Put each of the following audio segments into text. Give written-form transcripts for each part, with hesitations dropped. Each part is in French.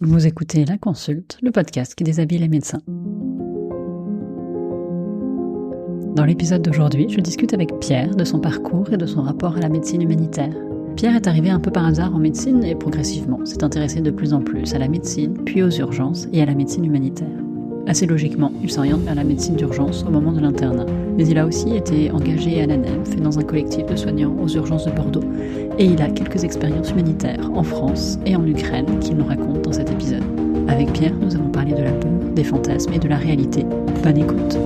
Vous écoutez La Consulte, le podcast qui déshabille les médecins. Dans l'épisode d'aujourd'hui, je discute avec Pierre de son parcours et de son rapport à la médecine humanitaire. Pierre est arrivé un peu par hasard en médecine et progressivement s'est intéressé de plus en plus à la médecine, puis aux urgences et à la médecine humanitaire. Assez logiquement, il s'oriente vers la médecine d'urgence au moment de l'internat. Mais il a aussi été engagé à l'ANEM, fait dans un collectif de soignants aux urgences de Bordeaux. Et il a quelques expériences humanitaires en France et en Ukraine qu'il nous raconte dans cet épisode. Avec Pierre, nous avons parlé de la peur, des fantasmes et de la réalité. Bonne écoute.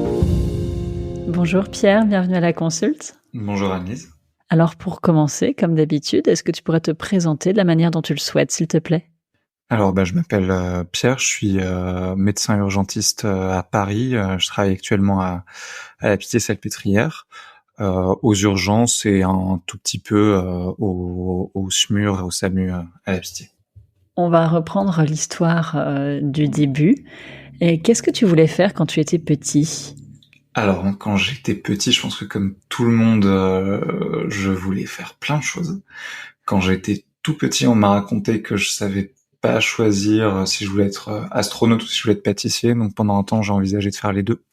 Bonjour Pierre, bienvenue à La Consulte. Bonjour Annelise. Alors pour commencer, comme d'habitude, est-ce que tu pourrais te présenter de la manière dont tu le souhaites, s'il te plaît ? Alors je m'appelle Pierre, je suis médecin urgentiste à Paris. Je travaille actuellement à la Pitié-Salpêtrière, aux urgences et un tout petit peu au SMUR et au SAMU à la Pitié. On va reprendre l'histoire du début. Et qu'est-ce que tu voulais faire quand tu étais petit ? Alors quand j'étais petit, je pense que comme tout le monde, je voulais faire plein de choses. Quand j'étais tout petit, on m'a raconté que je savais pas choisir si je voulais être astronaute ou si je voulais être pâtissier. Donc pendant un temps, j'ai envisagé de faire les deux,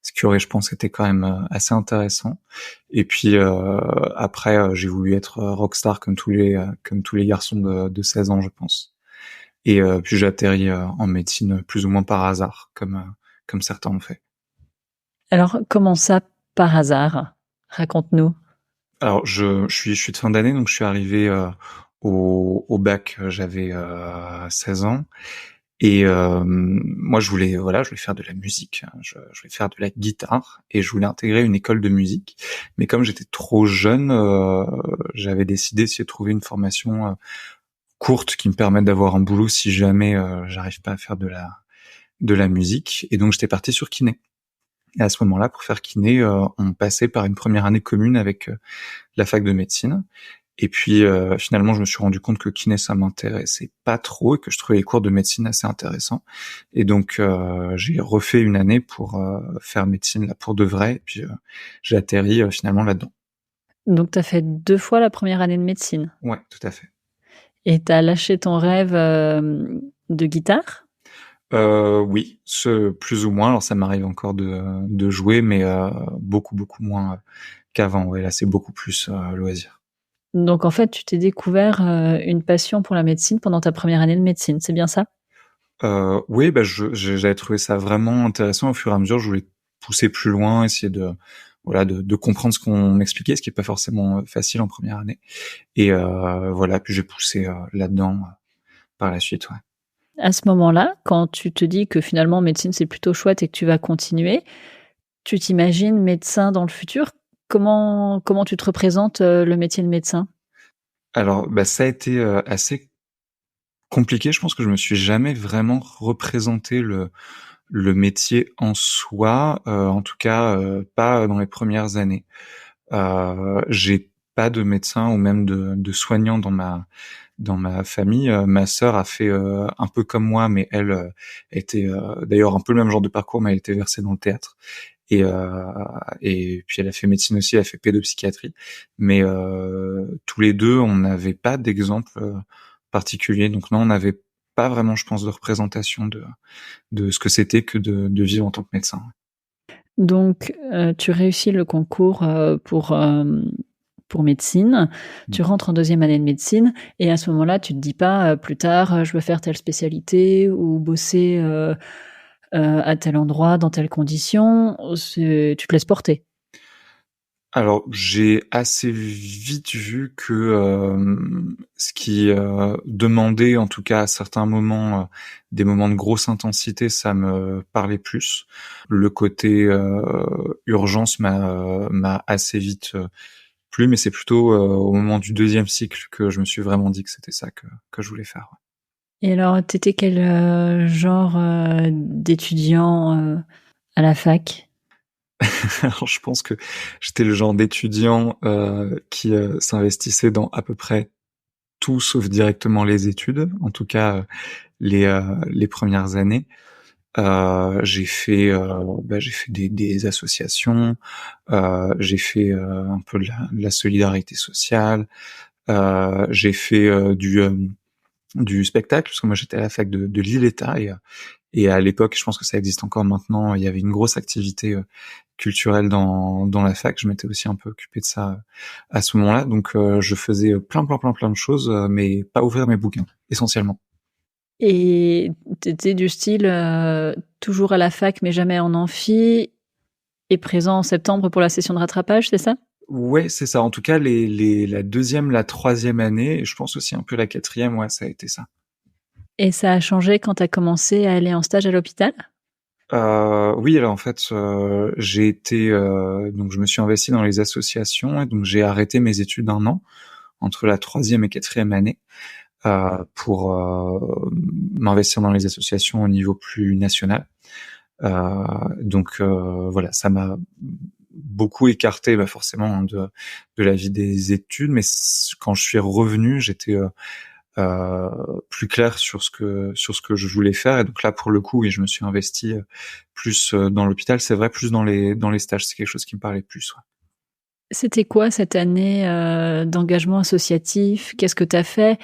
ce qui aurait, je pense, été quand même assez intéressant. Et puis après, j'ai voulu être rockstar comme tous les garçons de 16 ans, je pense. Et puis j'ai atterri en médecine plus ou moins par hasard, comme certains ont fait. Alors, comment ça, par hasard ? Raconte-nous. Alors je suis de fin d'année, donc je suis arrivé au bac, j'avais 16 ans. Et moi je voulais faire de la musique, je voulais faire de la guitare et je voulais intégrer une école de musique. Mais comme j'étais trop jeune, j'avais décidé d'essayer de trouver une formation courte qui me permette d'avoir un boulot si jamais j'arrive pas à faire de la musique. Et donc j'étais parti sur kiné. Et à ce moment-là, pour faire kiné, on passait par une première année commune avec la fac de médecine. Et puis finalement, je me suis rendu compte que kiné, ça m'intéressait pas trop et que je trouvais les cours de médecine assez intéressants. Et donc j'ai refait une année pour faire médecine là pour de vrai. Et puis j'ai atterri finalement là-dedans. Donc, tu as fait 2 fois la première année de médecine. Ouais, tout à fait. Et tu as lâché ton rêve de guitare ? Oui, plus ou moins. Alors ça m'arrive encore de jouer, mais beaucoup moins qu'avant. Ouais, là c'est beaucoup plus loisir. Donc, en fait, tu t'es découvert une passion pour la médecine pendant ta première année de médecine, c'est bien ça ? Oui, j'avais trouvé ça vraiment intéressant. Au fur et à mesure, je voulais pousser plus loin, essayer de comprendre ce qu'on m'expliquait, ce qui est pas forcément facile en première année. Et puis j'ai poussé là-dedans par la suite. Ouais. À ce moment-là, quand tu te dis que finalement médecine c'est plutôt chouette et que tu vas continuer, tu t'imagines médecin dans le futur ? Comment tu te représentes le métier de médecin ? Alors, ça a été assez compliqué. Je pense que je me suis jamais vraiment représenté le métier en soi, en tout cas pas dans les premières années. J'ai pas de médecin ou même de soignant dans ma famille. Ma sœur a fait un peu comme moi, mais elle était d'ailleurs un peu le même genre de parcours, mais elle était versée dans le théâtre. Et puis elle a fait médecine aussi, elle a fait pédopsychiatrie. Mais tous les deux, on n'avait pas d'exemple particulier. Donc non, on n'avait pas vraiment, je pense, de représentation de ce que c'était que de vivre en tant que médecin. Donc tu réussis le concours pour médecine, tu rentres en 2e année de médecine et à ce moment-là, tu te dis pas plus tard je veux faire telle spécialité ou bosser à tel endroit, dans telles conditions, tu te laisses porter. Alors, j'ai assez vite vu que ce qui demandait, en tout cas à certains moments, des moments de grosse intensité, ça me parlait plus. Le côté urgence m'a assez vite plu, mais c'est plutôt au moment du 2e cycle que je me suis vraiment dit que c'était ça que je voulais faire. Et alors, t'étais quel genre d'étudiant à la fac ? Alors, je pense que j'étais le genre d'étudiant qui s'investissait dans à peu près tout sauf directement les études, en tout cas les premières années. J'ai fait des associations, j'ai fait un peu de la solidarité sociale, j'ai fait du spectacle, parce que moi j'étais à la fac de Lille-État et à l'époque, je pense que ça existe encore maintenant, il y avait une grosse activité culturelle dans la fac. Je m'étais aussi un peu occupé de ça à ce moment-là, donc je faisais plein de choses, mais pas ouvrir mes bouquins essentiellement. Et t'étais du style toujours à la fac mais jamais en amphi et présent en septembre pour la session de rattrapage, c'est ça? Ouais, c'est ça. En tout cas, la deuxième, la troisième année, et je pense aussi un peu la quatrième, ouais, ça a été ça. Et ça a changé quand t'as commencé à aller en stage à l'hôpital? Oui, alors en fait, j'ai été donc je me suis investi dans les associations et donc j'ai arrêté mes études un an entre la troisième et quatrième année pour m'investir dans les associations au niveau plus national. Donc voilà, ça m'a beaucoup écarté forcément hein, de la vie des études, mais quand je suis revenu, j'étais plus clair sur ce que je voulais faire, et donc là pour le coup oui, je me suis investi plus dans l'hôpital, c'est vrai, plus dans les stages, c'est quelque chose qui me parlait plus, ouais. C'était quoi cette année d'engagement associatif? Qu'est-ce que t'as fait?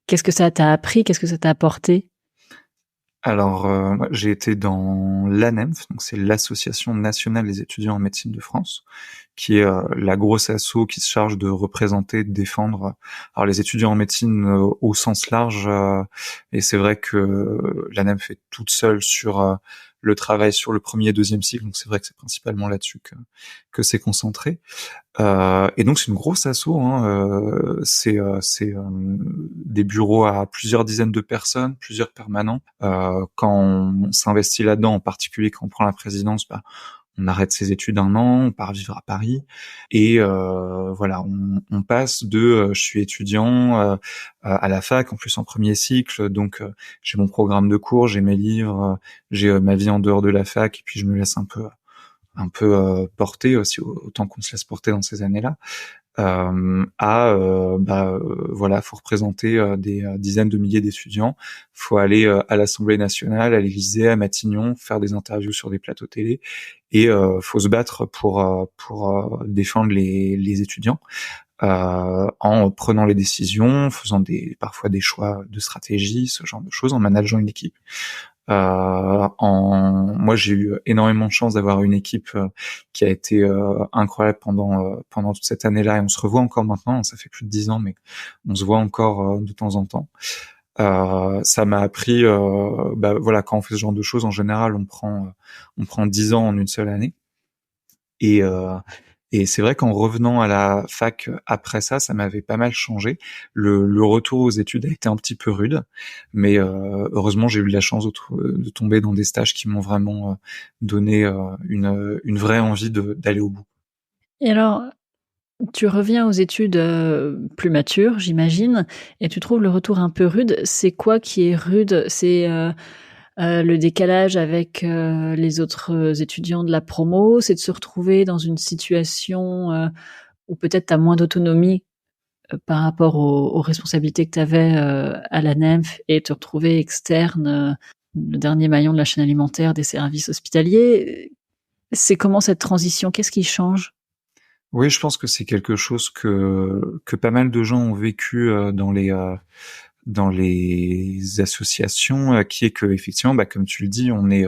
Qu'est-ce que ça t'a appris? Qu'est-ce que ça t'a apporté? Alors moi, j'ai été dans l'ANEMF, donc c'est l'Association nationale des étudiants en médecine de France, qui est la grosse asso qui se charge de représenter, de défendre alors les étudiants en médecine au sens large, et c'est vrai que l'ANEMF est toute seule sur le travail sur le premier et deuxième cycle, donc c'est vrai que c'est principalement là-dessus que c'est concentré. Et donc c'est une grosse asso, hein, c'est des bureaux à plusieurs dizaines de personnes, plusieurs permanents. Quand on s'investit là-dedans, en particulier quand on prend la présidence, on arrête ses études un an, on part vivre à Paris, et voilà, on passe de je suis étudiant à la fac, en plus en premier cycle, donc j'ai mon programme de cours, j'ai mes livres, j'ai ma vie en dehors de la fac, et puis je me laisse un peu porter aussi, autant qu'on se laisse porter dans ces années-là, voilà, faut représenter des dizaines de milliers d'étudiants, faut aller à l'Assemblée nationale, à l'Élysée, à Matignon, faire des interviews sur des plateaux télé, et faut se battre pour défendre les étudiants en prenant les décisions, faisant parfois des choix de stratégie, ce genre de choses, en manageant une équipe. Moi, j'ai eu énormément de chance d'avoir une équipe qui a été incroyable pendant toute cette année-là, et on se revoit encore maintenant. Ça fait plus de 10 ans, mais on se voit encore de temps en temps. Ça m'a appris, voilà, quand on fait ce genre de choses, en général, on prend 10 ans en une seule année. Et c'est vrai qu'en revenant à la fac après ça m'avait pas mal changé. Le retour aux études a été un petit peu rude, mais heureusement j'ai eu de la chance de tomber dans des stages qui m'ont vraiment donné une vraie envie d'aller au bout. Et alors, tu reviens aux études plus matures, j'imagine, et tu trouves le retour un peu rude. C'est quoi qui est rude? C'est le décalage avec les autres étudiants de la promo? C'est de se retrouver dans une situation où peut-être tu as moins d'autonomie par rapport aux responsabilités que tu avais à la NEMF, et te retrouver externe, le dernier maillon de la chaîne alimentaire des services hospitaliers. C'est comment cette transition? Qu'est-ce qui change? Oui, je pense que c'est quelque chose que pas mal de gens ont vécu dans les associations, qui est que effectivement, comme tu le dis, on est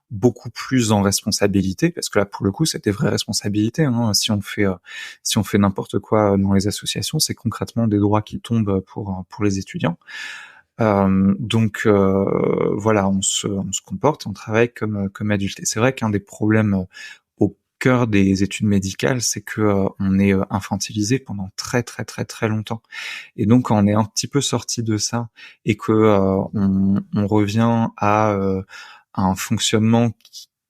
beaucoup plus en responsabilité, parce que là pour le coup c'était vraie responsabilité, hein. Si on fait n'importe quoi dans les associations, c'est concrètement des droits qui tombent pour les étudiants. Donc voilà, on se comporte, on travaille comme adulte. Et c'est vrai qu'un des problèmes au cœur des études médicales, c'est que on est infantilisé pendant très très très très longtemps. Et donc quand on est un petit peu sorti de ça, et que on revient à un fonctionnement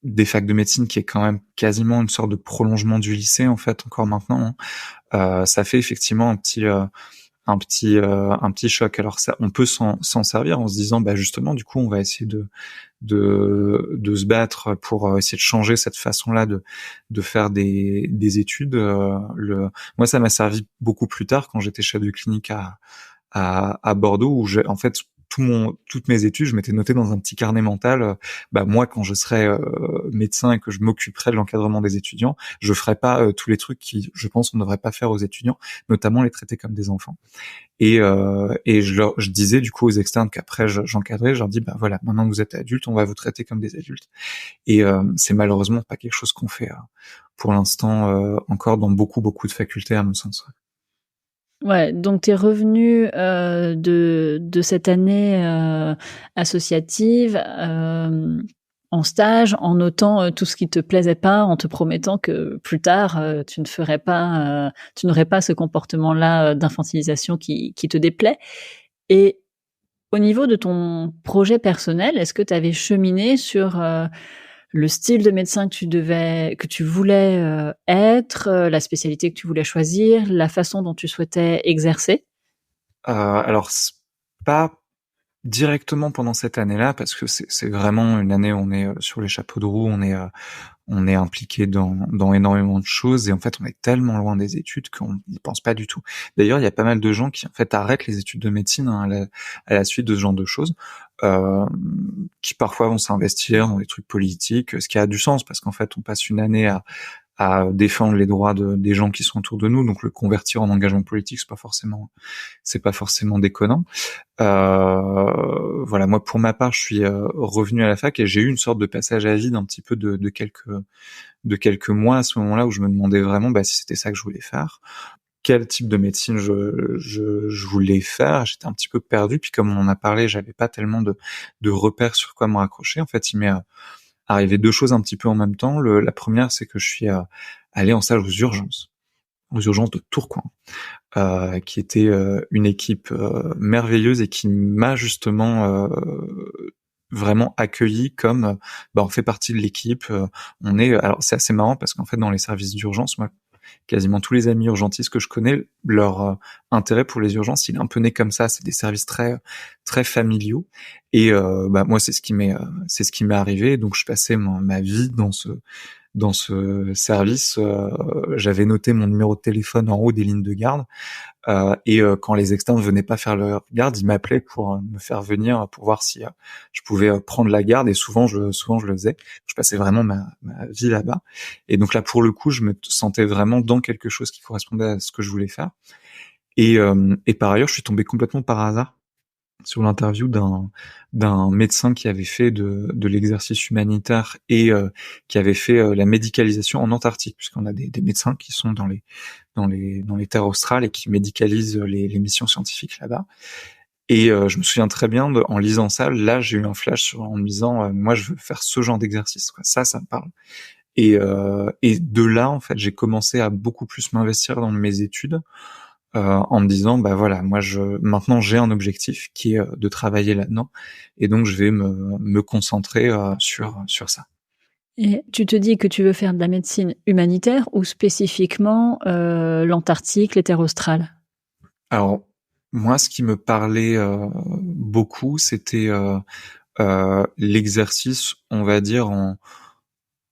des facs de médecine qui est quand même quasiment une sorte de prolongement du lycée en fait encore maintenant, hein. Ça fait effectivement un petit choc. Alors ça, on peut s'en servir en se disant justement du coup on va essayer de se battre pour essayer de changer cette façon-là de faire des études. Moi ça m'a servi beaucoup plus tard quand j'étais chef de clinique à Bordeaux, où en fait toutes mes études, je m'étais noté dans un petit carnet mental. Moi, quand je serai médecin et que je m'occuperai de l'encadrement des étudiants, je ferai pas tous les trucs qui, je pense, on ne devrait pas faire aux étudiants, notamment les traiter comme des enfants. Et je disais du coup aux externes qu'après j'encadrais, je leur dis voilà, maintenant que vous êtes adultes, on va vous traiter comme des adultes. Et c'est malheureusement pas quelque chose qu'on fait pour l'instant encore dans beaucoup de facultés à mon sens. Ouais, donc tu es revenu de cette année associative en stage, en notant tout ce qui te plaisait pas, en te promettant que plus tard tu n'aurais pas ce comportement-là d'infantilisation qui te déplaît. Et au niveau de ton projet personnel, est-ce que tu avais cheminé sur le style de médecin que tu voulais être, la spécialité que tu voulais choisir, la façon dont tu souhaitais exercer? Alors pas directement pendant cette année-là, parce que c'est vraiment une année où on est sur les chapeaux de roue, on est impliqué dans énormément de choses, et en fait on est tellement loin des études qu'on n'y pense pas du tout. D'ailleurs, il y a pas mal de gens qui en fait arrêtent les études de médecine à la suite de ce genre de choses, qui parfois vont s'investir dans des trucs politiques, ce qui a du sens parce qu'en fait on passe une année à défendre les droits des gens qui sont autour de nous, donc le convertir en engagement politique, c'est pas forcément déconnant. Voilà, moi pour ma part, je suis revenu à la fac et j'ai eu une sorte de passage à vide un petit peu de quelques mois à ce moment-là où je me demandais vraiment si c'était ça que je voulais faire, quel type de médecine je voulais faire. J'étais un petit peu perdu, puis comme on en a parlé, j'avais pas tellement de repères sur quoi me raccrocher. En fait, il m'est arrivé deux choses un petit peu en même temps. La première, c'est que je suis allé en stage aux urgences de Tourcoing, qui était une équipe merveilleuse et qui m'a justement vraiment accueilli comme on fait partie de l'équipe. Alors c'est assez marrant parce qu'en fait dans les services d'urgence, moi quasiment tous les amis urgentistes que je connais, leur intérêt pour les urgences, il est un peu né comme ça. C'est des services très très familiaux. Et moi, c'est ce qui m'est arrivé. Donc, je passais ma vie dans ce service. J'avais noté mon numéro de téléphone en haut des lignes de garde. Et quand les externes venaient pas faire leur garde, ils m'appelaient pour me faire venir pour voir si je pouvais prendre la garde. Et souvent je le faisais. Je passais vraiment ma vie là-bas. Et donc là, pour le coup, je me sentais vraiment dans quelque chose qui correspondait à ce que je voulais faire. Et par ailleurs, je suis tombé complètement par hasard sur l'interview d'un médecin qui avait fait de l'exercice humanitaire et qui avait fait la médicalisation en Antarctique, puisqu'on a des médecins qui sont dans les terres australes et qui médicalisent les missions scientifiques là-bas. Et je me souviens très bien en lisant ça, là j'ai eu un flash en me disant moi je veux faire ce genre d'exercice, quoi. Ça me parle. Et de là en fait j'ai commencé à beaucoup plus m'investir dans mes études. En me disant voilà, moi maintenant j'ai un objectif qui est de travailler là-dedans, et donc je vais me concentrer sur ça. Et tu te dis que tu veux faire de la médecine humanitaire ou spécifiquement l'Antarctique, les terres australes? Alors moi, ce qui me parlait beaucoup, c'était l'exercice, on va dire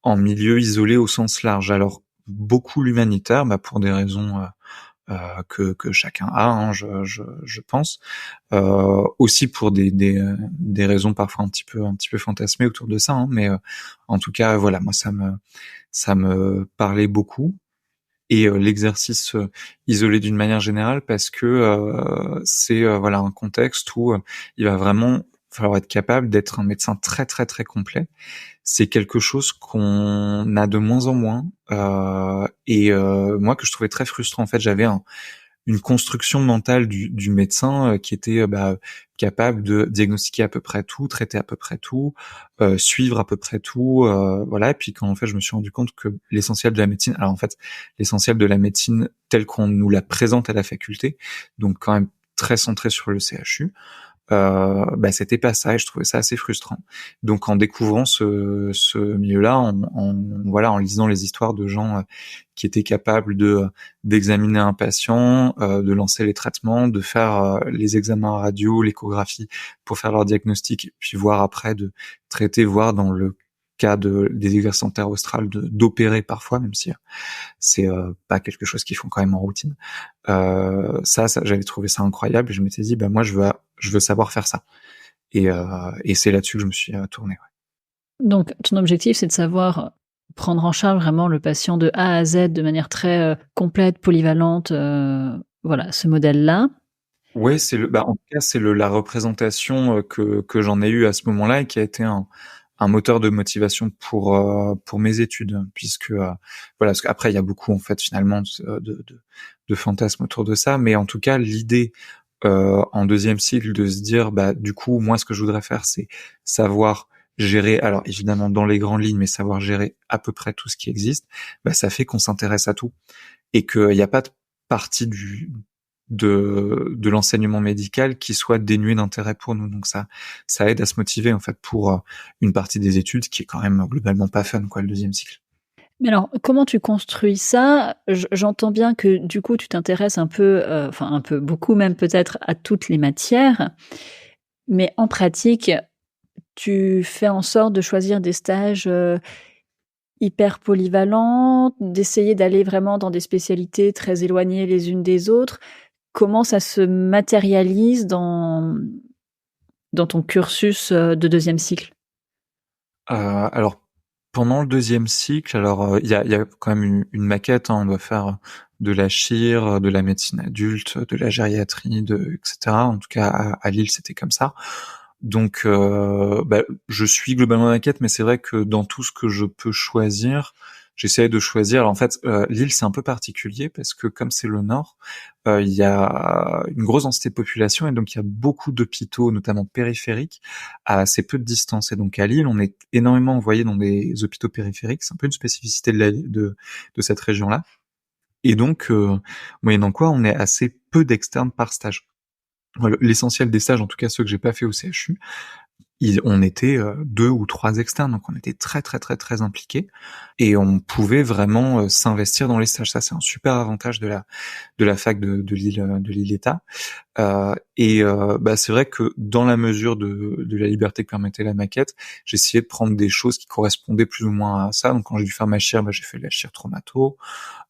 en milieu isolé au sens large. Alors beaucoup l'humanitaire, pour des raisons que chacun a, hein, je pense, aussi pour des raisons parfois un petit peu fantasmées autour de ça, hein, mais en tout cas voilà, moi ça me parlait beaucoup. Et l'exercice isolé d'une manière générale, parce que c'est voilà un contexte où il va vraiment falloir être capable d'être un médecin très très très complet. C'est quelque chose qu'on a de moins en moins, et moi que je trouvais très frustrant. En fait, j'avais une construction mentale du médecin qui était capable de diagnostiquer à peu près tout, traiter à peu près tout, suivre à peu près tout, voilà. Et puis quand en fait je me suis rendu compte que l'essentiel de la médecine, alors en fait l'essentiel de la médecine telle qu'on nous la présente à la faculté, donc quand même très centré sur le CHU, c'était pas ça, et je trouvais ça assez frustrant. Donc en découvrant ce milieu-là, en lisant les histoires de gens qui étaient capables d'examiner un patient, de lancer les traitements, de faire les examens radio, l'échographie pour faire leur diagnostic, puis voir après de traiter, voire dans le cas des exercices en terre australe d'opérer parfois, même si c'est pas quelque chose qu'ils font quand même en routine. Ça j'avais trouvé ça incroyable, et je m'étais dit moi je veux savoir faire ça. Et c'est là-dessus que je me suis tourné. Ouais. Donc, ton objectif, c'est de savoir prendre en charge vraiment le patient de A à Z de manière très complète, polyvalente, voilà, ce modèle-là. Ouais, en tout cas, c'est la représentation que j'en ai eue à ce moment-là et qui a été un moteur de motivation pour mes études, puisque voilà, parce qu'après il y a beaucoup en fait finalement de fantasmes autour de ça, mais en tout cas l'idée en deuxième cycle de se dire bah du coup moi ce que je voudrais faire c'est savoir gérer, alors évidemment dans les grandes lignes, mais savoir gérer à peu près tout ce qui existe, bah ça fait qu'on s'intéresse à tout et qu'il n'y a pas de partie de l'enseignement médical qui soit dénué d'intérêt pour nous. Donc ça aide à se motiver en fait pour une partie des études qui est quand même globalement pas fun quoi, le deuxième cycle. Mais alors, comment tu construis ça? J'entends bien que du coup, tu t'intéresses un peu, enfin un peu, beaucoup même peut-être à toutes les matières, mais en pratique, tu fais en sorte de choisir des stages hyper polyvalents, d'essayer d'aller vraiment dans des spécialités très éloignées les unes des autres. Comment ça se matérialise dans ton cursus de deuxième cycle? Alors pendant le deuxième cycle, alors il y a quand même une maquette, hein, on doit faire de la chir, de la médecine adulte, de la gériatrie, etc. En tout cas à Lille c'était comme ça. Donc je suis globalement maquette, mais c'est vrai que dans tout ce que je peux choisir, j'essaie de choisir. Alors en fait, Lille c'est un peu particulier parce que comme c'est le nord, il y a une grosse densité de population et donc il y a beaucoup d'hôpitaux, notamment périphériques, à assez peu de distance. Et donc à Lille, on est énormément envoyé dans des hôpitaux périphériques. C'est un peu une spécificité de cette région-là. Et donc, moyennant quoi, on est assez peu d'externes par stage. Voilà, l'essentiel des stages, en tout cas ceux que j'ai pas fait au CHU, on était 2 ou 3 externes, donc on était très très très très impliqués et on pouvait vraiment s'investir dans les stages. Ça, c'est un super avantage de la fac de Lille État. C'est vrai que dans la mesure de la liberté que permettait la maquette, j'ai essayé de prendre des choses qui correspondaient plus ou moins à ça. Donc quand j'ai dû faire ma chir, j'ai fait de la chir traumato.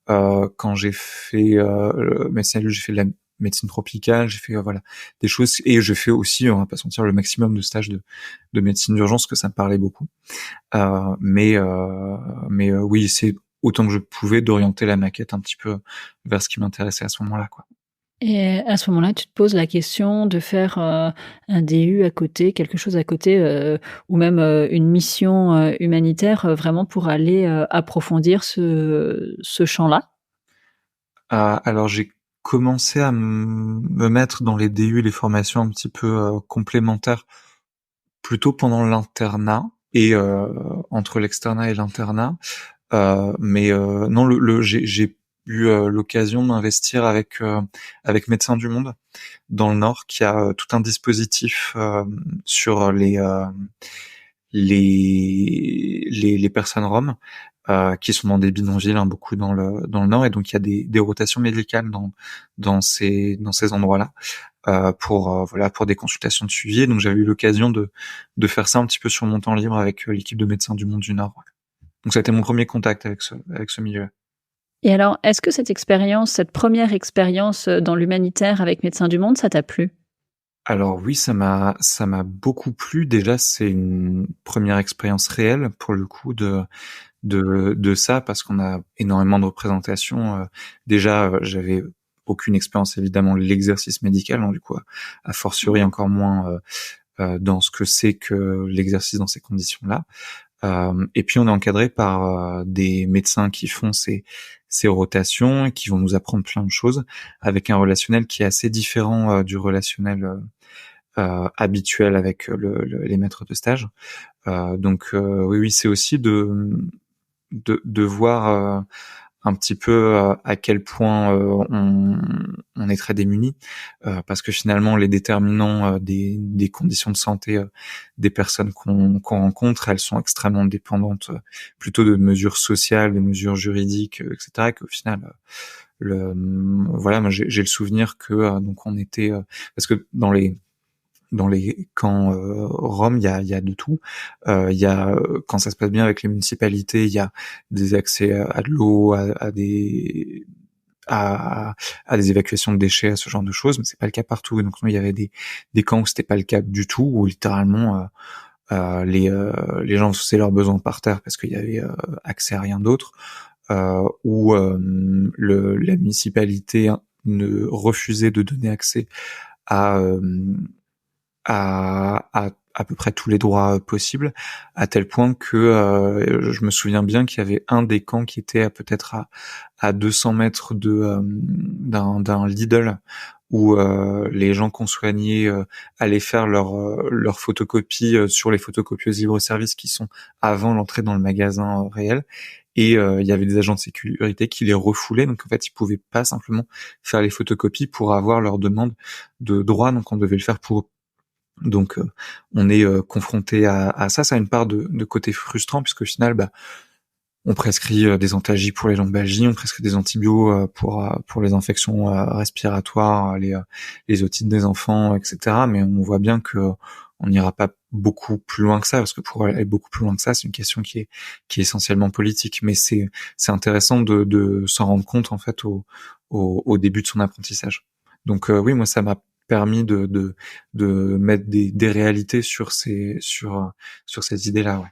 Quand j'ai fait médecine adulte, j'ai fait de la médecine tropicale, j'ai fait voilà des choses et je fais aussi, on va pas se mentir, le maximum de stages de médecine d'urgence, que ça me parlait beaucoup. Oui, c'est autant que je pouvais d'orienter la maquette un petit peu vers ce qui m'intéressait à ce moment-là, quoi. Et à ce moment-là, tu te poses la question de faire un DU à côté, quelque chose à côté, ou même une mission humanitaire, vraiment pour aller approfondir ce champ-là? Alors j'ai commencé à me mettre dans les DU, les formations un petit peu complémentaires, plutôt pendant l'internat et entre l'externat et l'internat. Non, j'ai eu l'occasion de m'investir avec Médecins du Monde dans le Nord, qui a tout un dispositif sur les personnes roms qui sont dans des bidonvilles, hein, beaucoup dans le Nord, et donc il y a des rotations médicales dans ces endroits-là pour des consultations de suivi. Donc j'avais eu l'occasion de faire ça un petit peu sur mon temps libre avec l'équipe de Médecins du Monde du Nord. Ouais. Donc ça a été mon premier contact avec ce milieu. Et alors, est-ce que cette première expérience dans l'humanitaire avec Médecins du Monde, ça t'a plu? Alors oui, ça m'a beaucoup plu. Déjà, c'est une première expérience réelle pour le coup de ça, parce qu'on a énormément de représentations. Déjà, j'avais aucune expérience évidemment de l'exercice médical, donc du coup, a fortiori encore moins dans ce que c'est que l'exercice dans ces conditions-là. Et puis on est encadré par des médecins qui font ces rotations et qui vont nous apprendre plein de choses avec un relationnel qui est assez différent du relationnel habituel avec les maîtres de stage. Oui, c'est aussi de voir un petit peu à quel point on est très démunis, parce que finalement les déterminants des conditions de santé des personnes qu'on rencontre, elles sont extrêmement dépendantes plutôt de mesures sociales, de mesures juridiques, etc. Et qu'au final, voilà, moi j'ai le souvenir que donc on était parce que dans les camps Roms, il y a de tout. Il y a quand ça se passe bien avec les municipalités, il y a des accès à de l'eau, à des à des évacuations de déchets, à ce genre de choses, mais c'est pas le cas partout. Et donc il y avait des camps où c'était pas le cas du tout, où littéralement les gens faisaient leurs besoins par terre parce qu'il y avait accès à rien d'autre, où la municipalité ne refusait de donner accès à à peu près tous les droits possibles, à tel point que je me souviens bien qu'il y avait un des camps qui était peut-être à 200 mètres d'un Lidl, où les gens qu'on soignait allaient faire leur photocopie sur les photocopieuses libre-service qui sont avant l'entrée dans le magasin réel. Et il y avait des agents de sécurité qui les refoulaient, donc en fait ils pouvaient pas simplement faire les photocopies pour avoir leur demande de droit, donc on devait le faire pour eux. Donc on est confronté à ça. Ça a une part de côté frustrant, puisque au final, on prescrit des antalgiques pour les lombalgies, on prescrit des antibiotiques pour les infections respiratoires, les otites des enfants, etc. Mais on voit bien que on n'ira pas beaucoup plus loin que ça, parce que pour aller beaucoup plus loin que ça, c'est une question qui est essentiellement politique. Mais c'est intéressant de s'en rendre compte en fait au début de son apprentissage. Donc oui, moi ça m'a permis de mettre des réalités sur ces idées-là, ouais.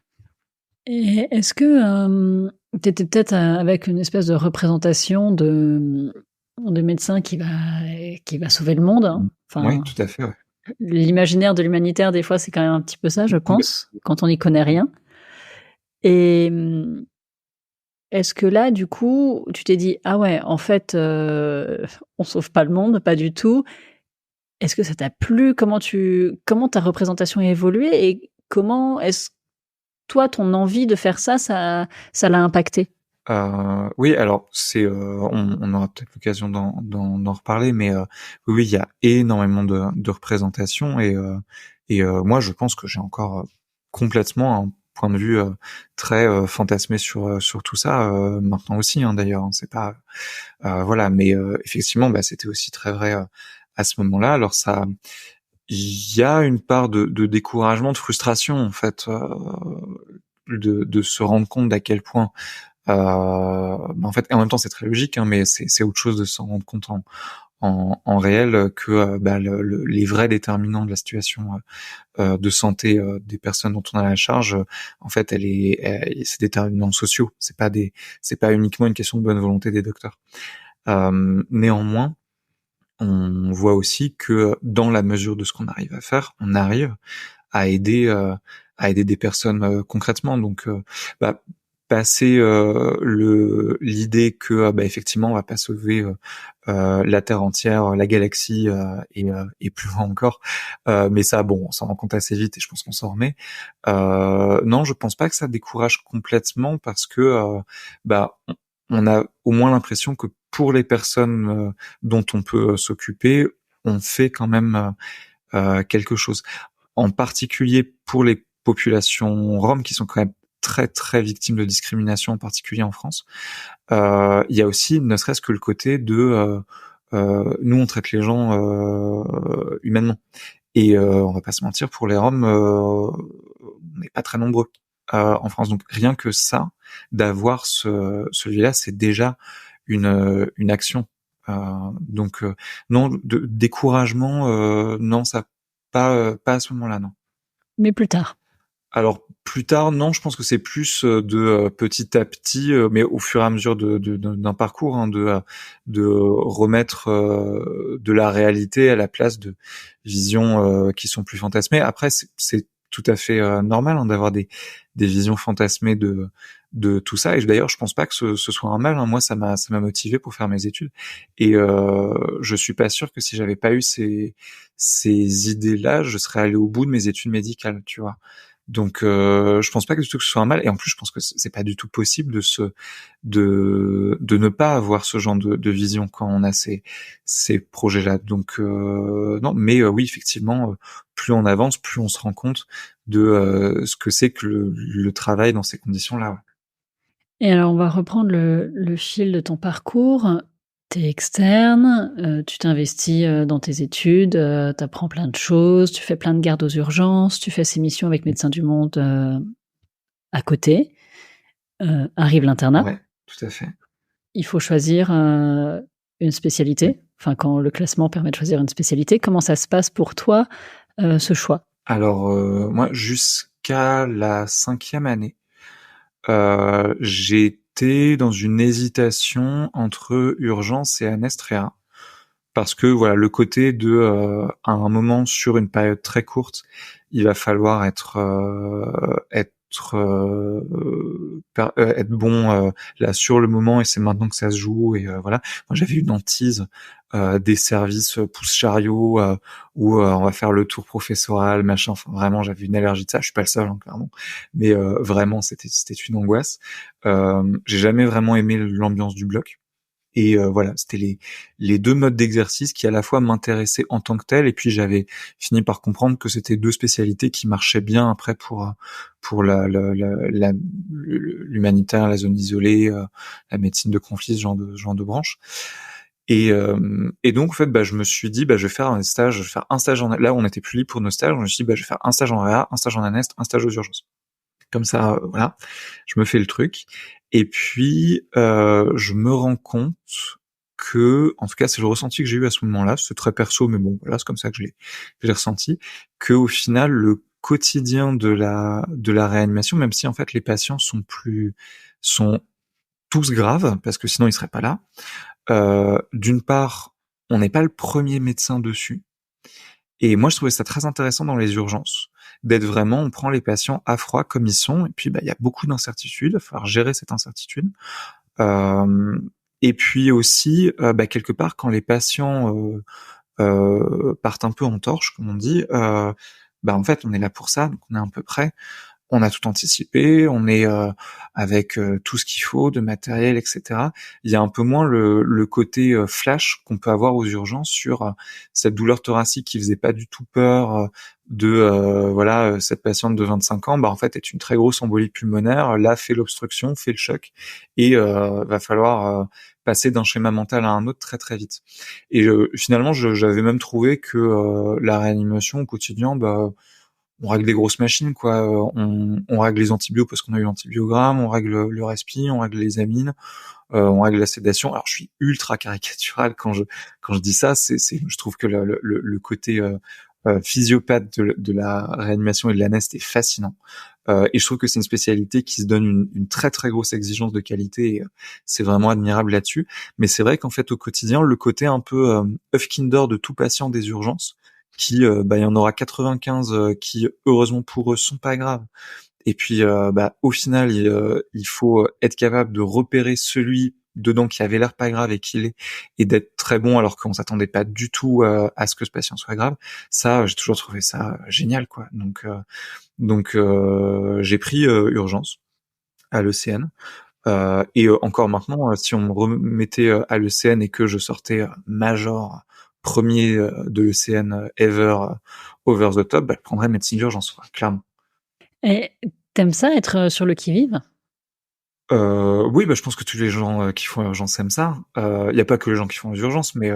Et est-ce que tu étais peut-être avec une espèce de représentation de médecin qui va sauver le monde, hein. Oui, Enfin, tout à fait, ouais. l'imaginaire de l'humanitaire, des fois, c'est quand même un petit peu ça, je pense, quand on n'y connaît rien. Et est-ce que là, du coup, tu t'es dit: «Ah ouais, en fait, on sauve pas le monde, pas du tout». Est-ce que ça t'a plu? Comment ta représentation a évolué et comment est-ce toi, ton envie de faire ça l'a impacté? Oui, alors on aura peut-être l'occasion d'en reparler, mais oui, il y a énormément de représentations et moi, je pense que j'ai encore complètement un point de vue très fantasmé sur tout ça maintenant aussi, hein, d'ailleurs. Hein, c'est pas voilà, mais effectivement, c'était aussi très vrai à ce moment-là. Alors ça, il y a une part de découragement, de frustration en fait, de se rendre compte d'à quel point en fait, en même temps, c'est très logique, hein, mais c'est autre chose de s'en rendre compte en réel que les vrais déterminants de la situation de santé des personnes dont on a la charge. En fait, c'est des déterminants sociaux. C'est pas uniquement une question de bonne volonté des docteurs. Néanmoins, on voit aussi que dans la mesure de ce qu'on arrive à faire, on arrive à aider des personnes concrètement. Donc, passer l'idée que effectivement on va pas sauver la Terre entière, la galaxie et plus loin encore, mais ça bon, on s'en rend compte assez vite et je pense qu'on s'en remet. Non, je pense pas que ça décourage complètement parce que on a au moins l'impression que pour les personnes dont on peut s'occuper, on fait quand même quelque chose. En particulier pour les populations roms qui sont quand même très très victimes de discrimination, en particulier en France. Il y a aussi, ne serait-ce que le côté de nous on traite les gens humainement. Et on va pas se mentir, pour les Roms, on n'est pas très nombreux en France. Donc rien que ça, d'avoir celui-là, c'est déjà une action. Donc non, de découragement, non, ça pas à ce moment-là, non. Mais plus tard. Alors plus tard, non, je pense que c'est plus de petit à petit, mais au fur et à mesure d'un parcours, hein, de remettre de la réalité à la place de visions qui sont plus fantasmées. Après, c'est tout à fait normal hein, d'avoir des visions fantasmées de tout ça. Et d'ailleurs, je pense pas que ce soit un mal. Hein. Moi, ça m'a motivé pour faire mes études. Et je suis pas sûr que si j'avais pas eu ces idées-là, je serais allé au bout de mes études médicales, tu vois. Donc je pense pas que du tout que ce soit un mal et en plus je pense que c'est pas du tout possible de ne pas avoir ce genre de vision quand on a ces projets-là. Donc non, mais oui effectivement plus on avance, plus on se rend compte de ce que c'est que le travail dans ces conditions-là. Ouais. Et alors, on va reprendre le fil de ton parcours. Tu es externe, tu t'investis, dans tes études, tu apprends plein de choses, tu fais plein de gardes aux urgences, tu fais ces missions avec Médecins du Monde, à côté. Arrive l'internat. Ouais, tout à fait. Il faut choisir, une spécialité, enfin quand le classement permet de choisir une spécialité. Comment ça se passe pour toi, ce choix? Alors, moi, jusqu'à la 5e année, j'étais dans une hésitation entre urgence et anesthésia. Parce que voilà, le côté de à un moment sur une période très courte, il va falloir être bon là sur le moment, et c'est maintenant que ça se joue. Et voilà, moi j'avais une hantise des services pousse chariot où on va faire le tour professoral, machin. Enfin vraiment, j'avais une allergie de ça. Je suis pas le seul, hein, clairement, mais vraiment c'était une angoisse. J'ai jamais vraiment aimé l'ambiance du bloc. Et voilà, c'était les deux modes d'exercice qui à la fois m'intéressaient en tant que tel, et puis j'avais fini par comprendre que c'était deux spécialités qui marchaient bien après pour l'humanitaire, la zone isolée, la médecine de conflit, ce genre de branche. Et donc en fait, je me suis dit, je vais faire un stage, là on était plus libre pour nos stages, je me suis dit, je vais faire un stage en réa, un stage en anest, un stage aux urgences. Comme ça, voilà, je me fais le truc. Et puis, je me rends compte que, en tout cas, c'est le ressenti que j'ai eu à ce moment-là, c'est très perso, mais bon, voilà, c'est comme ça que je l'ai ressenti, que au final, le quotidien de la réanimation, même si en fait les patients sont tous graves, parce que sinon ils seraient pas là. D'une part, on n'est pas le premier médecin dessus. Et moi, je trouvais ça très intéressant dans les urgences, d'être vraiment, on prend les patients à froid comme ils sont, et puis il y a beaucoup d'incertitudes, il va falloir gérer cette incertitude. Et puis aussi, quelque part, quand les patients partent un peu en torche, comme on dit, en fait, on est là pour ça, donc on est un peu prêt. On a tout anticipé, on est avec tout ce qu'il faut de matériel, etc. Il y a un peu moins le côté flash qu'on peut avoir aux urgences sur cette douleur thoracique qui faisait pas du tout peur cette patiente de 25 ans, en fait est une très grosse embolie pulmonaire, là fait l'obstruction, fait le choc, et va falloir passer d'un schéma mental à un autre très très vite. Et finalement, j'avais même trouvé que la réanimation au quotidien, on règle des grosses machines, quoi. On règle les antibiotiques parce qu'on a eu l'antibiogramme, on règle le respi, on règle les amines, on règle la sédation. Alors je suis ultra caricatural quand je dis ça, je trouve que le côté physiopathe de la réanimation et de l'anest est fascinant. Et je trouve que c'est une spécialité qui se donne une très très grosse exigence de qualité, et c'est vraiment admirable là-dessus. Mais c'est vrai qu'en fait au quotidien, le côté un peu œuf Kinder de tout patient des urgences, qui il y en aura 95 qui heureusement pour eux sont pas graves. Et puis au final il faut être capable de repérer celui dedans qui avait l'air pas grave et qui l'est, et d'être très bon alors qu'on s'attendait pas du tout à ce que ce patient soit grave. Ça, j'ai toujours trouvé ça génial, quoi. Donc j'ai pris urgence à l'ECN. Et encore maintenant, si on me remettait à l'ECN et que je sortais major premier de l'ECN ever over the top, je prendrais médecine d'urgence, clairement. Et t'aimes ça, être sur le qui-vive? Oui, je pense que tous les gens qui font urgence aiment ça. Il y a pas que les gens qui font urgence, mais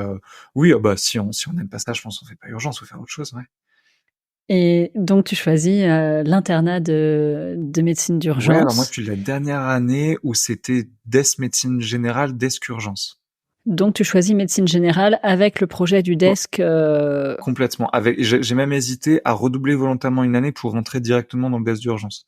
oui, si on n'aime pas ça, je pense qu'on fait pas urgence, on fait faire autre chose, ouais. Et donc tu choisis l'internat de médecine Ouais, alors moi, d'urgence. depuis la dernière année où c'était desk médecine générale, desk urgence. Donc tu choisis médecine générale avec le projet du desk. Complètement. J'ai même hésité à redoubler volontairement une année pour rentrer directement dans le desk d'urgence.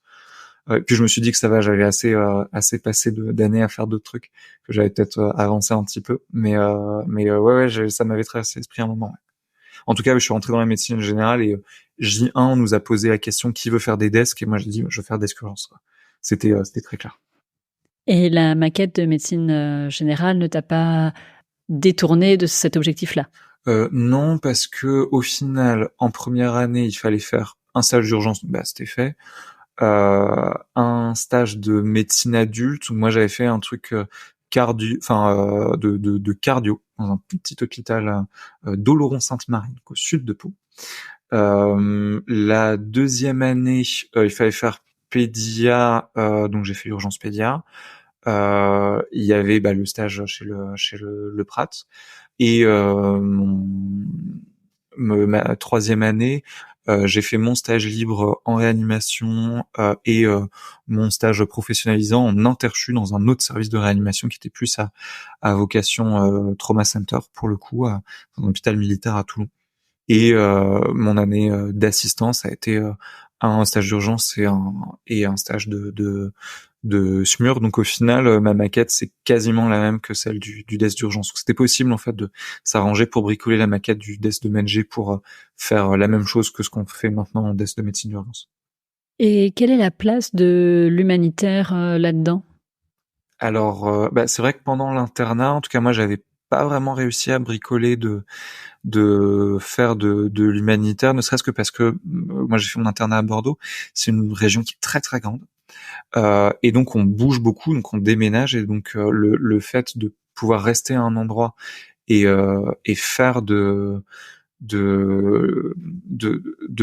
Puis je me suis dit que ça va, j'avais assez passé d'années à faire d'autres trucs, que j'avais peut-être avancé un petit peu. Mais ça m'avait traversé l'esprit un moment. Ouais. En tout cas, je suis rentré dans la médecine générale, et J1 on nous a posé la question qui veut faire des desks, et moi j'ai dit je veux faire desk urgence, quoi. C'était très clair. Et la maquette de médecine générale ne t'a pas détourné de cet objectif-là? Non, parce que au final, en première année, il fallait faire un stage d'urgence, c'était fait. Un stage de médecine adulte où moi j'avais fait un truc cardio, de cardio dans un petit hôpital d'Oloron-Sainte-Marie, au sud de Pau. La deuxième année, il fallait faire pédia, donc j'ai fait urgence pédia. Il y avait le stage chez le Prat, et ma troisième année, J'ai fait mon stage libre en réanimation et mon stage professionnalisant en interchu dans un autre service de réanimation qui était plus à vocation trauma center pour le coup, dans un hôpital militaire à Toulon. Et mon année d'assistance a été un stage d'urgence et un stage de SMUR. Donc au final, ma maquette c'est quasiment la même que celle du desk d'urgence. Donc, c'était possible en fait de s'arranger pour bricoler la maquette du desk de MedG pour faire la même chose que ce qu'on fait maintenant en desk de médecine d'urgence. Et quelle est la place de l'humanitaire là-dedans? Alors, c'est vrai que pendant l'internat, en tout cas moi, j'avais pas vraiment réussi à bricoler de faire de l'humanitaire, ne serait-ce que parce que moi j'ai fait mon internat à Bordeaux. C'est une région qui est très très grande. Et donc on bouge beaucoup, donc on déménage, et donc le fait de pouvoir rester à un endroit et faire de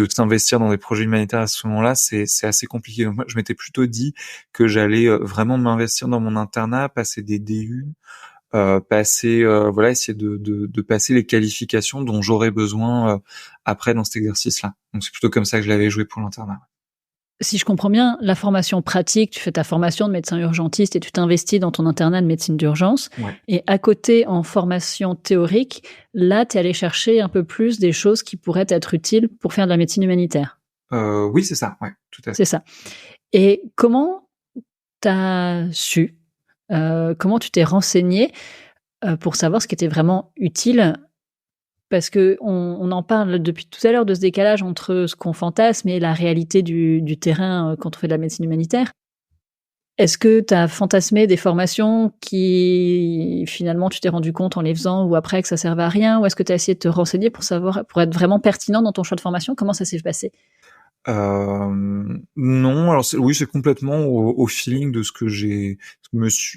s'investir dans des projets humanitaires à ce moment-là, c'est assez compliqué. Donc moi, je m'étais plutôt dit que j'allais vraiment m'investir dans mon internat, passer des DU, essayer de passer les qualifications dont j'aurais besoin après dans cet exercice-là. Donc c'est plutôt comme ça que je l'avais joué pour l'internat. Si je comprends bien, la formation pratique, tu fais ta formation de médecin urgentiste et tu t'investis dans ton internat de médecine d'urgence. Ouais. Et à côté, en formation théorique, là, tu es allé chercher un peu plus des choses qui pourraient être utiles pour faire de la médecine humanitaire. Oui, c'est ça, ouais, tout à fait. C'est ça. Et comment t'as su, comment tu t'es renseigné pour savoir ce qui était vraiment utile? Parce que on en parle depuis tout à l'heure de ce décalage entre ce qu'on fantasme et la réalité du terrain quand on fait de la médecine humanitaire. Est-ce que tu as fantasmé des formations qui, finalement, tu t'es rendu compte en les faisant ou après que ça servait à rien? Ou est-ce que tu as essayé de te renseigner pour savoir, pour être vraiment pertinent dans ton choix de formation? Comment ça s'est passé? Non, alors oui, c'est complètement au feeling de ce que je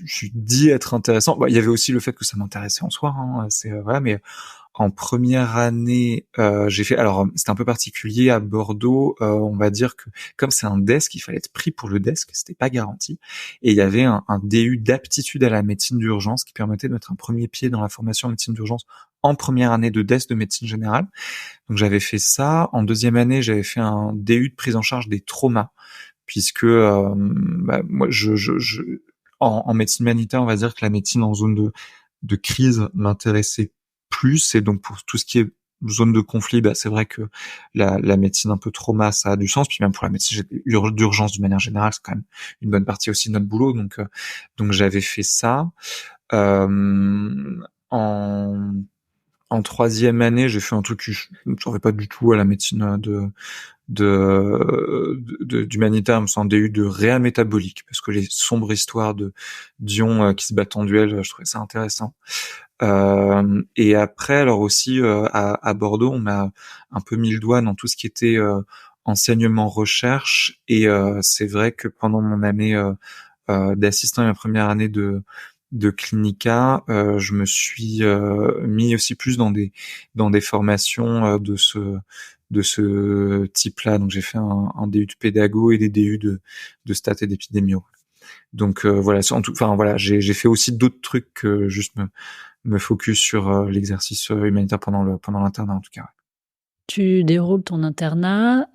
suis dit être intéressant. Bah, il y avait aussi le fait que ça m'intéressait en soi, hein, c'est voilà, mais en première année, j'ai fait. Alors, c'était un peu particulier à Bordeaux. On va dire que comme c'est un desk, il fallait être pris pour le desk, c'était pas garanti. Et il y avait un DU d'aptitude à la médecine d'urgence qui permettait de mettre un premier pied dans la formation en médecine d'urgence en première année de desk de médecine générale. Donc j'avais fait ça. En deuxième année, j'avais fait un DU de prise en charge des traumas, puisque moi, en médecine humanitaire, on va dire que la médecine en zone de crise m'intéressait plus, et donc pour tout ce qui est zone de conflit, c'est vrai que la médecine un peu trauma, ça a du sens, puis même pour la médecine d'urgence d'une manière générale, c'est quand même une bonne partie aussi de notre boulot, donc j'avais fait ça. En En troisième année, j'ai fait un truc que je ne savais pas du tout à la médecine d'humanitaire, c'est un DU de réa métabolique, parce que les sombres histoires de d'ions qui se battent en duel, je trouvais ça intéressant. Et après, alors aussi à Bordeaux, on m'a un peu mis le doigt dans tout ce qui était enseignement recherche, et c'est vrai que pendant mon année d'assistant et ma première année de clinica, je me suis mis aussi plus dans des formations de ce type-là. Donc j'ai fait un DU de pédago et des DU de stats et d'épidémio. Donc voilà, enfin voilà, j'ai fait aussi d'autres trucs que juste me focus sur l'exercice humanitaire pendant l'internat en tout cas. Tu déroules ton internat,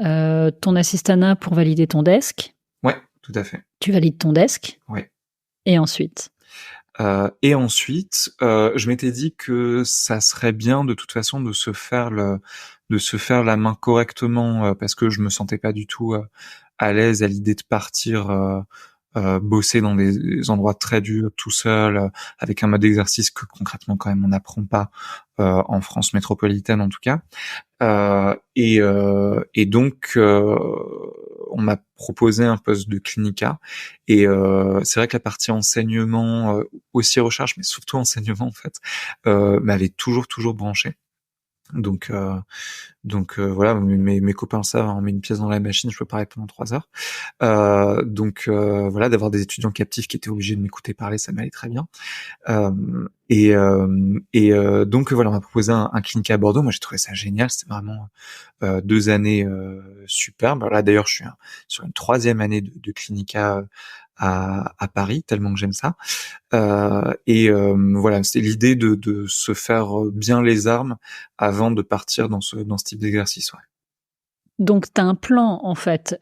ton assistanat pour valider ton desk. Ouais, tout à fait. Tu valides ton desk. Ouais. Et ensuite? Je m'étais dit que ça serait bien de toute façon de se faire la main correctement, parce que je me sentais pas du tout à l'aise à l'idée de partir bosser dans des endroits très durs tout seul, avec un mode d'exercice que concrètement quand même on n'apprend pas en France métropolitaine en tout cas. Et donc on m'a proposé un poste de clinica, et c'est vrai que la partie enseignement, aussi recherche, mais surtout enseignement en fait, m'avait toujours branché. Donc voilà, mes copains le savent, on met une pièce dans la machine, je peux parler pendant 3 heures. Voilà, d'avoir des étudiants captifs qui étaient obligés de m'écouter parler, ça m'allait très bien. Donc voilà, on m'a proposé un clinique à Bordeaux. Moi, j'ai trouvé ça génial. C'était vraiment 2 années superbes. Là, d'ailleurs, je suis sur une 3e année de clinica à Paris, tellement que j'aime ça. Voilà, c'était l'idée de se faire bien les armes avant de partir dans ce type d'exercice. Ouais. Donc tu as un plan en fait,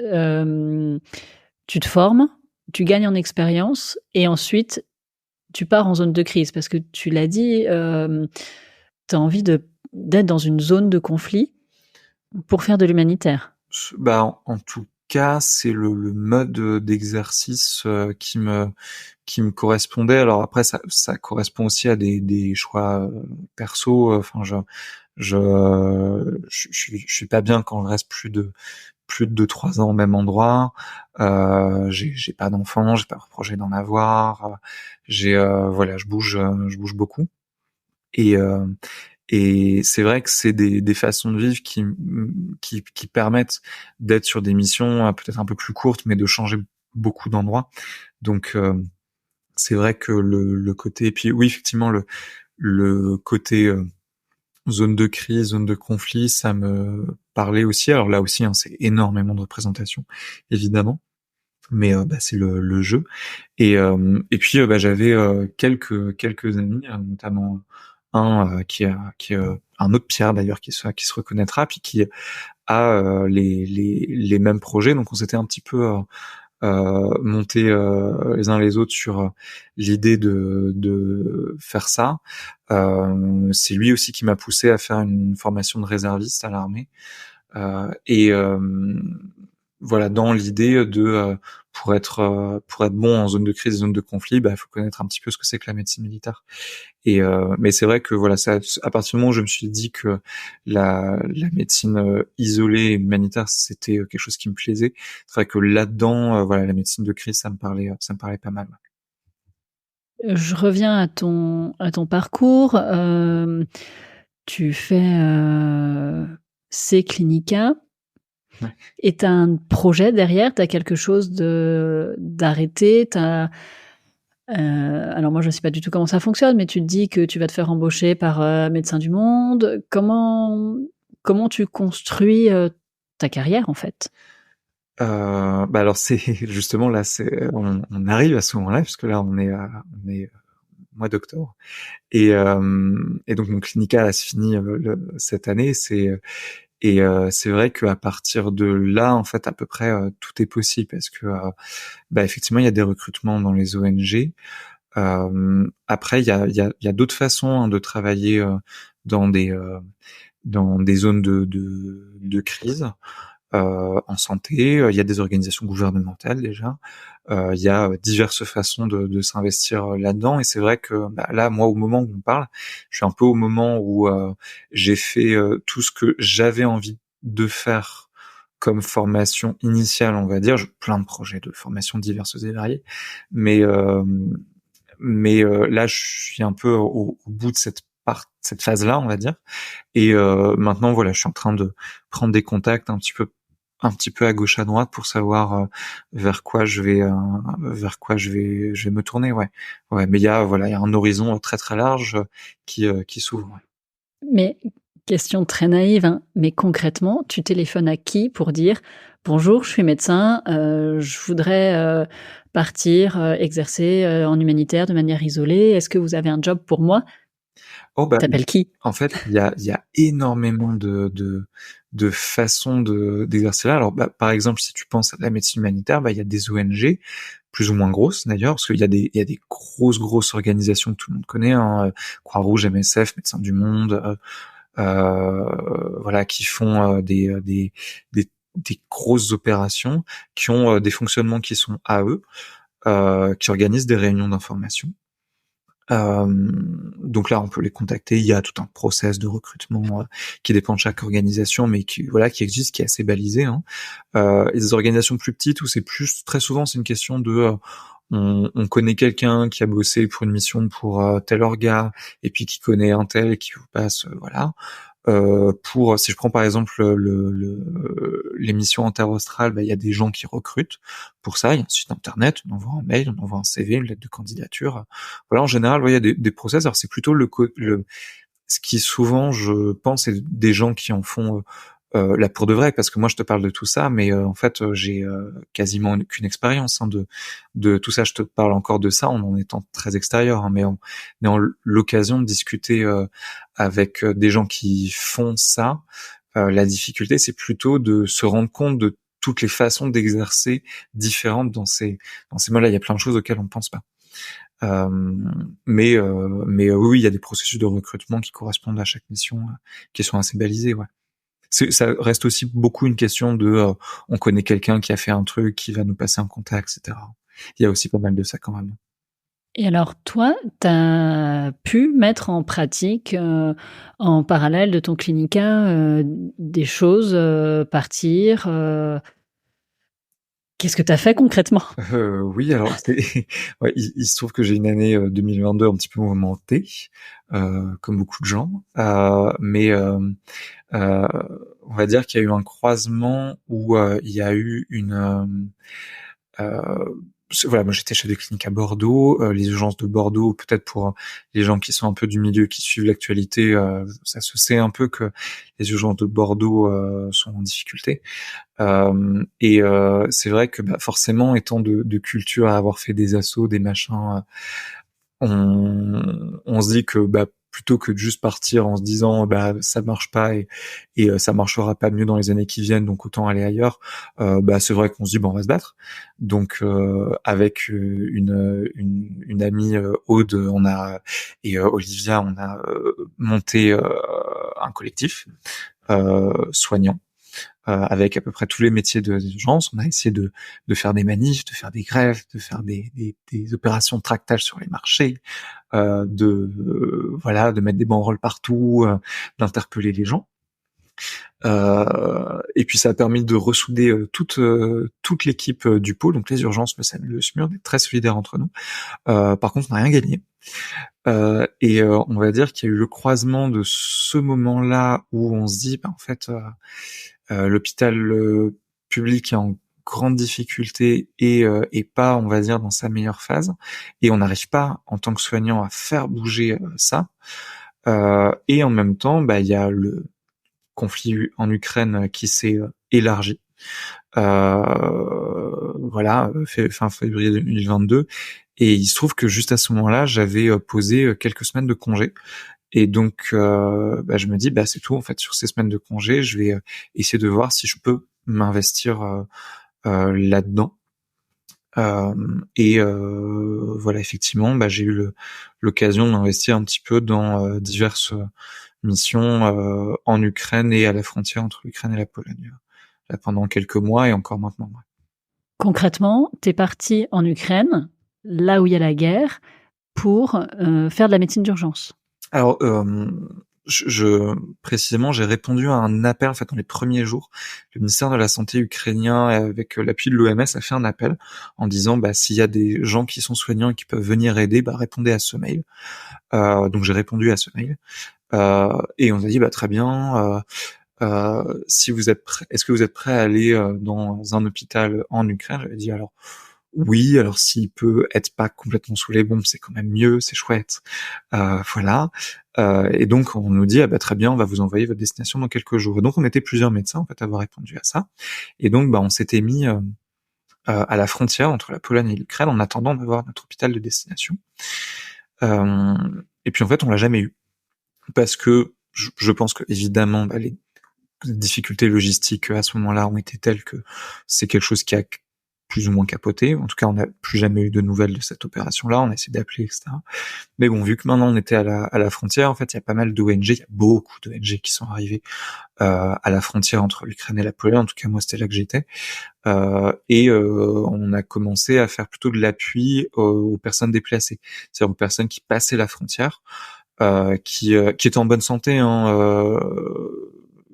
tu te formes, tu gagnes en expérience et ensuite tu pars en zone de crise parce que tu l'as dit, tu as envie d'être dans une zone de conflit pour faire de l'humanitaire. Bah, en tout cas, c'est le mode d'exercice qui me correspondait. Alors après, ça correspond aussi à des choix perso. Enfin, je suis pas bien quand je reste plus de 2-3 ans au même endroit. J'ai pas d'enfants, j'ai pas pour projet d'en avoir. Voilà, je bouge beaucoup. Et et c'est vrai que c'est des façons de vivre qui permettent d'être sur des missions peut-être un peu plus courtes, mais de changer beaucoup d'endroits. Donc c'est vrai que le côté, et puis oui, effectivement, le côté zone de crise, zone de conflit, ça me parlait aussi. Alors là aussi, hein, c'est énormément de représentation, évidemment, mais bah, c'est le jeu. Et puis bah, j'avais quelques amis, notamment un qui un autre Pierre d'ailleurs qui se reconnaîtra, puis qui a les mêmes projets. Donc on s'était un petit peu monté les uns les autres sur l'idée de faire ça. C'est lui aussi qui m'a poussé à faire une formation de réserviste à l'armée. Et voilà, dans l'idée de pour être bon en zone de crise, zone de conflit, bah, il faut connaître un petit peu ce que c'est que la médecine militaire. Et mais c'est vrai que voilà, ça, à partir du moment où je me suis dit que la médecine isolée et humanitaire, c'était quelque chose qui me plaisait, c'est vrai que là-dedans, voilà, la médecine de crise, ça me parlait pas mal. Je reviens à ton parcours, tu fais, C-Clinica Ouais. et tu as un projet derrière, tu as quelque chose d'arrêté, tu as alors moi je ne sais pas du tout comment ça fonctionne, mais tu te dis que tu vas te faire embaucher par, Médecins du Monde. Comment tu construis, ta carrière en fait? Bah alors c'est justement là, on arrive à ce moment-là puisque là on est mois d'octobre et donc mon clinica a se fini cette année. C'est vrai qu'à partir de là, en fait, à peu près tout est possible parce que bah effectivement il y a des recrutements dans les ONG. Après il y a d'autres façons hein, de travailler dans dans des zones de crise. En santé, il y a des organisations gouvernementales déjà, il y a diverses façons de s'investir là-dedans. Et c'est vrai que bah, là, moi, au moment où on parle, je suis un peu au moment où j'ai fait tout ce que j'avais envie de faire comme formation initiale, on va dire. J'ai plein de projets de formation diverses et variées, mais là, je suis un peu au bout de cette phase-là, on va dire. Et maintenant, voilà, je suis en train de prendre des contacts un petit peu à gauche à droite pour savoir vers quoi je vais me tourner. Ouais, ouais. Mais il y a un horizon très très large qui s'ouvre. Ouais. Mais question très naïve, hein, mais concrètement, tu téléphones à qui pour dire: «Bonjour, je suis médecin, je voudrais, partir, exercer, en humanitaire de manière isolée. Est-ce que vous avez un job pour moi?» Oh bah, Tu qui? en fait, il y a énormément de façons d'exercer là. Alors, bah, par exemple, si tu penses à la médecine humanitaire, bah, il y a des ONG, plus ou moins grosses d'ailleurs, parce il y a des grosses organisations que tout le monde connaît, hein, Croix-Rouge, MSF, Médecins du Monde, voilà, qui font des grosses opérations, qui ont des fonctionnements qui sont à eux, qui organisent des réunions d'information. Euh, donc là, on peut les contacter. Il y a tout un process de recrutement qui dépend de chaque organisation, mais qui voilà, qui existe, qui est assez balisé. Hein. Et des organisations plus petites où c'est plus très souvent c'est une question de on connaît quelqu'un qui a bossé pour une mission pour tel orga et puis qui connaît un tel et qui vous passe voilà. Pour si je prends par exemple l'émission Interaustrale, bah, il y a des gens qui recrutent pour ça. Il y a un site internet, on envoie un mail, on envoie un CV, une lettre de candidature. Voilà, en général, ouais, il y a des process. Alors c'est plutôt ce qui souvent, je pense, c'est des gens qui en font là pour de vrai, parce que moi je te parle de tout ça, mais en fait j'ai quasiment aucune expérience hein, de tout ça. Je te parle encore de ça en étant très extérieur, hein, mais en ayant l'occasion de discuter avec des gens qui font ça. La difficulté, c'est plutôt de se rendre compte de toutes les façons d'exercer différentes dans ces modes-là. Il y a plein de choses auxquelles on ne pense pas. Oui, il y a des processus de recrutement qui correspondent à chaque mission, qui sont assez balisés, ouais. Ça reste aussi beaucoup une question de, on connaît quelqu'un qui a fait un truc, qui va nous passer un contact, etc. Il y a aussi pas mal de ça quand même. Et alors toi, tu as pu mettre en pratique, en parallèle de ton clinica, des choses, partir, qu'est-ce que tu as fait concrètement? Oui, alors ouais, il se trouve que j'ai une année 2022 un petit peu mouvementée, comme beaucoup de gens, euh, on va dire qu'il y a eu un croisement où il y a eu voilà, moi j'étais chef de clinique à Bordeaux, les urgences de Bordeaux, peut-être pour les gens qui sont un peu du milieu, qui suivent l'actualité, ça se sait un peu que les urgences de Bordeaux sont en difficulté. C'est vrai que forcément, étant de culture à avoir fait des assos, des machins, on se dit que plutôt que de juste partir en se disant ça marche pas et ça marchera pas mieux dans les années qui viennent, donc autant aller ailleurs, c'est vrai qu'on se dit on va se battre. Donc avec une amie, Aude, et Olivia, on a monté un collectif soignant, avec à peu près tous les métiers des urgences. On a essayé de faire des manifs, de faire des grèves, de faire des opérations de tractage sur les marchés, de mettre des banderoles partout, d'interpeller les gens. Et puis ça a permis de ressouder toute l'équipe du pôle, donc les urgences, le SAMU, le SMUR, d'être très solidaires entre nous. Par contre, on n'a rien gagné. On va dire qu'il y a eu le croisement de ce moment-là où on se dit, en fait, l'hôpital public est en grande difficulté et pas, on va dire, dans sa meilleure phase, et on n'arrive pas en tant que soignant à faire bouger ça. Et en même temps, il y a le conflit en Ukraine qui s'est élargi. Fin février 2022, et il se trouve que juste à ce moment-là, j'avais posé quelques semaines de congé. Et donc, je me dis, c'est tout, en fait, sur ces semaines de congé, je vais essayer de voir si je peux m'investir là-dedans. Voilà, effectivement, j'ai eu l'occasion de m'investir un petit peu dans diverses missions en Ukraine et à la frontière entre l'Ukraine et la Pologne, là, pendant quelques mois et encore maintenant. Ouais. Concrètement, tu es parti en Ukraine, là où il y a la guerre, pour faire de la médecine d'urgence. Alors, précisément, j'ai répondu à un appel, en fait, dans les premiers jours. Le ministère de la Santé ukrainien, avec l'appui de l'OMS, a fait un appel en disant, s'il y a des gens qui sont soignants et qui peuvent venir aider, répondez à ce mail. Donc j'ai répondu à ce mail. Et on a dit, très bien, si vous êtes prêt, est-ce que vous êtes prêt à aller dans un hôpital en Ukraine? J'avais dit, alors, oui, alors s'il peut être pas complètement sous les bombes, c'est quand même mieux, c'est chouette. Voilà. Et donc on nous dit très bien, on va vous envoyer votre destination dans quelques jours. Et donc on était plusieurs médecins en fait à avoir répondu à ça. Et donc on s'était mis à la frontière entre la Pologne et l'Ukraine en attendant d'avoir notre hôpital de destination. Et puis en fait on l'a jamais eu parce que je pense que évidemment les difficultés logistiques à ce moment-là ont été telles que c'est quelque chose qui a plus ou moins capoté. En tout cas, on n'a plus jamais eu de nouvelles de cette opération-là. On a essayé d'appeler, etc. Mais bon, vu que maintenant on était à la frontière, en fait, il y a pas mal d'ONG, il y a beaucoup d'ONG qui sont arrivées à la frontière entre l'Ukraine et la Pologne. En tout cas, moi, c'était là que j'étais. On a commencé à faire plutôt de l'appui aux personnes déplacées, c'est-à-dire aux personnes qui passaient la frontière, qui étaient en bonne santé,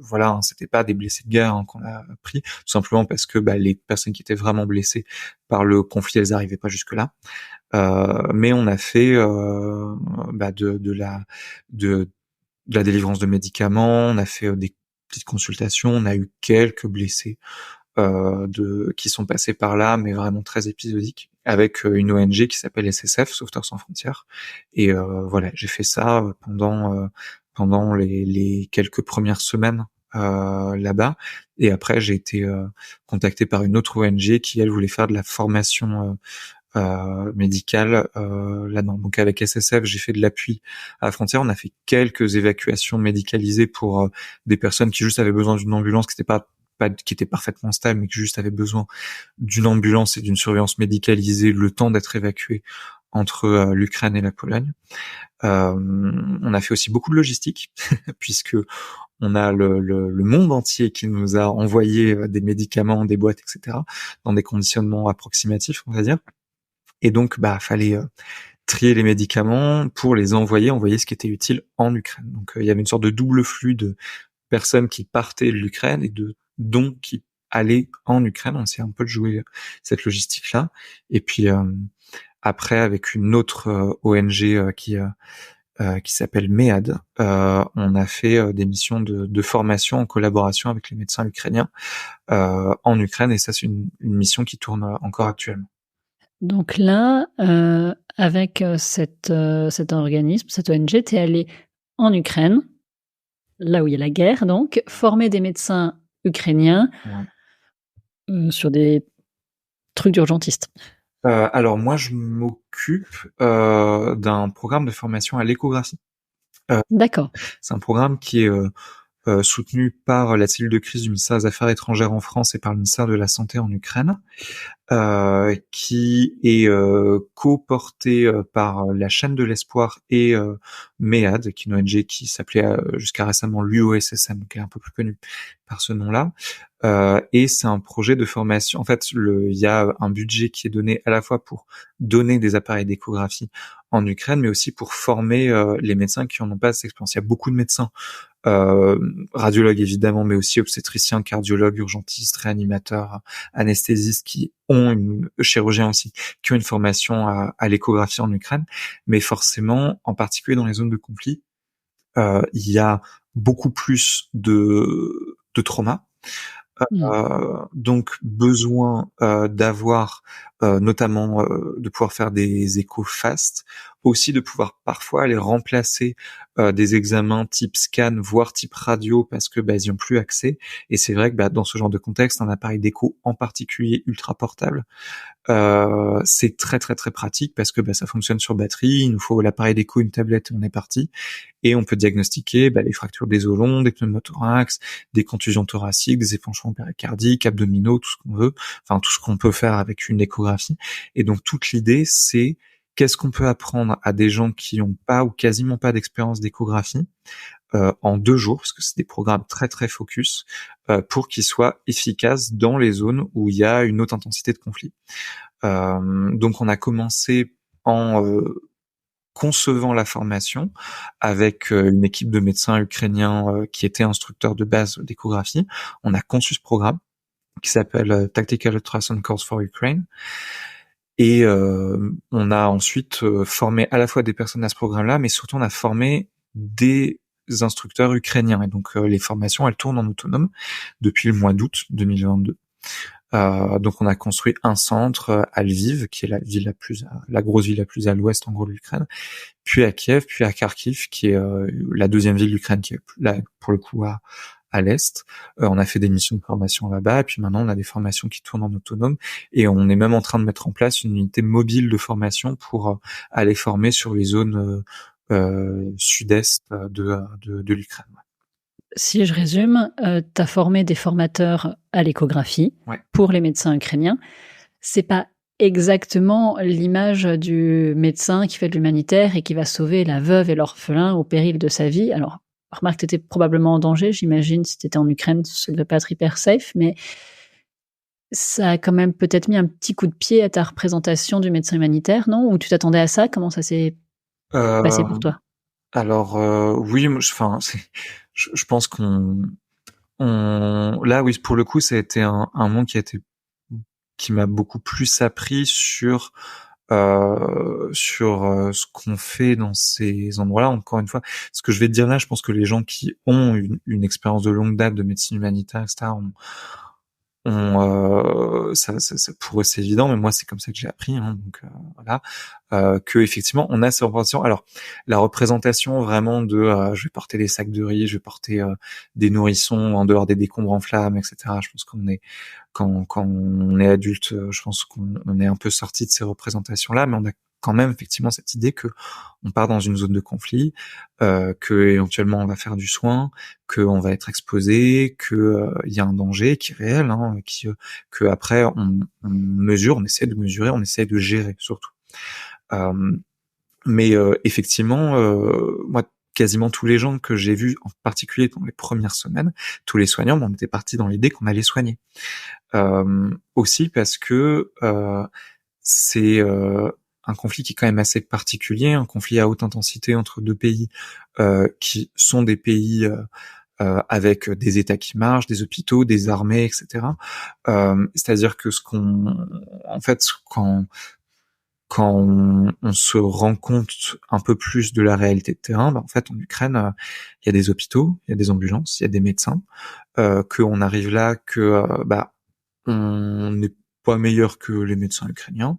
voilà, c'était pas des blessés de guerre qu'on a pris, tout simplement parce que les personnes qui étaient vraiment blessées par le conflit, elles arrivaient pas jusque là. Mais on a fait de la délivrance de médicaments, on a fait des petites consultations, on a eu quelques blessés qui sont passés par là, mais vraiment très épisodiques, avec une ONG qui s'appelle SSF, Sauveteurs sans frontières. Et voilà, j'ai fait ça pendant les quelques premières semaines là-bas. Et après, j'ai été contacté par une autre ONG qui, elle, voulait faire de la formation médicale là-dedans. Donc avec SSF, j'ai fait de l'appui à la frontière. On a fait quelques évacuations médicalisées pour des personnes qui juste avaient besoin d'une ambulance, qui était parfaitement stable, mais qui juste avaient besoin d'une ambulance et d'une surveillance médicalisée le temps d'être évacués entre l'Ukraine et la Pologne. On a fait aussi beaucoup de logistique, puisque on a le monde entier qui nous a envoyé des médicaments, des boîtes, etc., dans des conditionnements approximatifs, on va dire. Et donc, fallait trier les médicaments pour les envoyer ce qui était utile en Ukraine. Donc, il y avait une sorte de double flux de personnes qui partaient de l'Ukraine et de dons qui allaient en Ukraine. On essayait un peu de jouer cette logistique-là. Et puis, après, avec une autre ONG qui s'appelle MEAD, on a fait des missions de formation en collaboration avec les médecins ukrainiens en Ukraine, et ça, c'est une mission qui tourne encore actuellement. Donc là, avec cet organisme, cette ONG, tu es allé en Ukraine, là où il y a la guerre, donc, former des médecins ukrainiens sur des trucs d'urgentistes. Alors moi, je m'occupe d'un programme de formation à l'échographie. D'accord. C'est un programme qui est soutenu par la cellule de crise du ministère des Affaires étrangères en France et par le ministère de la Santé en Ukraine, qui est co-porté par la chaîne de l'espoir et MEAD, qui est une ONG qui s'appelait jusqu'à récemment l'UOSSM, qui est un peu plus connue par ce nom-là. Et c'est un projet de formation. En fait, il y a un budget qui est donné à la fois pour donner des appareils d'échographie en Ukraine, mais aussi pour former les médecins qui en ont pas cette expérience. Il y a beaucoup de médecins, radiologues évidemment, mais aussi obstétriciens, cardiologues, urgentistes, réanimateurs, anesthésistes chirurgiens aussi, qui ont une formation à l'échographie en Ukraine. Mais forcément, en particulier dans les zones de conflit, il y a beaucoup plus de trauma. Donc besoin d'avoir notamment de pouvoir faire des échos fast, aussi de pouvoir parfois aller remplacer des examens type scan, voire type radio, parce que ils n'y ont plus accès. Et c'est vrai que dans ce genre de contexte, un appareil d'écho en particulier ultra portable, c'est très très très pratique, parce que ça fonctionne sur batterie. Il nous faut l'appareil d'écho, une tablette, et on est parti. Et on peut diagnostiquer les fractures des os longs, des pneumothorax, des contusions thoraciques, des épanchements péricardiques, abdominaux, tout ce qu'on veut, enfin tout ce qu'on peut faire avec une échographie. Et donc toute l'idée, c'est qu'est-ce qu'on peut apprendre à des gens qui n'ont pas ou quasiment pas d'expérience d'échographie en 2 jours, parce que c'est des programmes très très focus, pour qu'ils soient efficaces dans les zones où il y a une haute intensité de conflit. Donc on a commencé en concevant la formation avec une équipe de médecins ukrainiens qui étaient instructeurs de base d'échographie. On a conçu ce programme qui s'appelle Tactical Ultrasound Course for Ukraine. Et on a ensuite formé à la fois des personnes à ce programme-là, mais surtout on a formé des instructeurs ukrainiens. Et donc les formations, elles tournent en autonome depuis le mois d'août 2022. Donc on a construit un centre à Lviv, qui est la grosse ville la plus à l'ouest en gros de l'Ukraine, puis à Kiev, puis à Kharkiv, qui est la deuxième ville d'Ukraine, qui est là pour le coup à l'est. On a fait des missions de formation là-bas, et puis maintenant on a des formations qui tournent en autonome, et on est même en train de mettre en place une unité mobile de formation pour aller former sur les zones sud-est de l'Ukraine. Si je résume, tu as formé des formateurs à l'échographie pour les médecins ukrainiens. C'est pas exactement l'image du médecin qui fait de l'humanitaire et qui va sauver la veuve et l'orphelin au péril de sa vie. Alors, remarque, tu étais probablement en danger, j'imagine, si tu étais en Ukraine, ça ne devait pas être hyper safe, mais ça a quand même peut-être mis un petit coup de pied à ta représentation du médecin humanitaire, non? Ou tu t'attendais à ça? Comment ça s'est passé pour toi? Alors oui, je pense là oui, pour le coup ça a été un monde qui m'a beaucoup plus appris sur ce qu'on fait dans ces endroits-là. Encore une fois, ce que je vais te dire là, je pense que les gens qui ont une expérience de longue date de médecine humanitaire, etc., pour eux c'est évident, mais moi c'est comme ça que j'ai appris, hein, donc voilà, que effectivement on a ces représentations. Alors la représentation vraiment de je vais porter des sacs de riz, je vais porter des nourrissons en dehors des décombres en flammes, etc. Je pense qu'on est quand on est adulte, je pense qu'on est un peu sorti de ces représentations-là, mais on a quand même effectivement cette idée que on part dans une zone de conflit, que éventuellement on va faire du soin, que on va être exposé, que il y a un danger qui est réel, hein, que après on mesure, on essaie de mesurer, on essaie de gérer surtout. Euh, mais effectivement, moi quasiment tous les gens que j'ai vus, en particulier dans les premières semaines, tous les soignants, on était partis dans l'idée qu'on allait soigner. Aussi parce que c'est un conflit qui est quand même assez particulier, un conflit à haute intensité entre deux pays qui sont des pays avec des États qui marchent, des hôpitaux, des armées, etc. C'est-à-dire que en fait, quand on se rend compte un peu plus de la réalité de terrain, en fait, en Ukraine, il y a des hôpitaux, il y a des ambulances, il y a des médecins, qu'on arrive là, que on n'est pas meilleur que les médecins ukrainiens,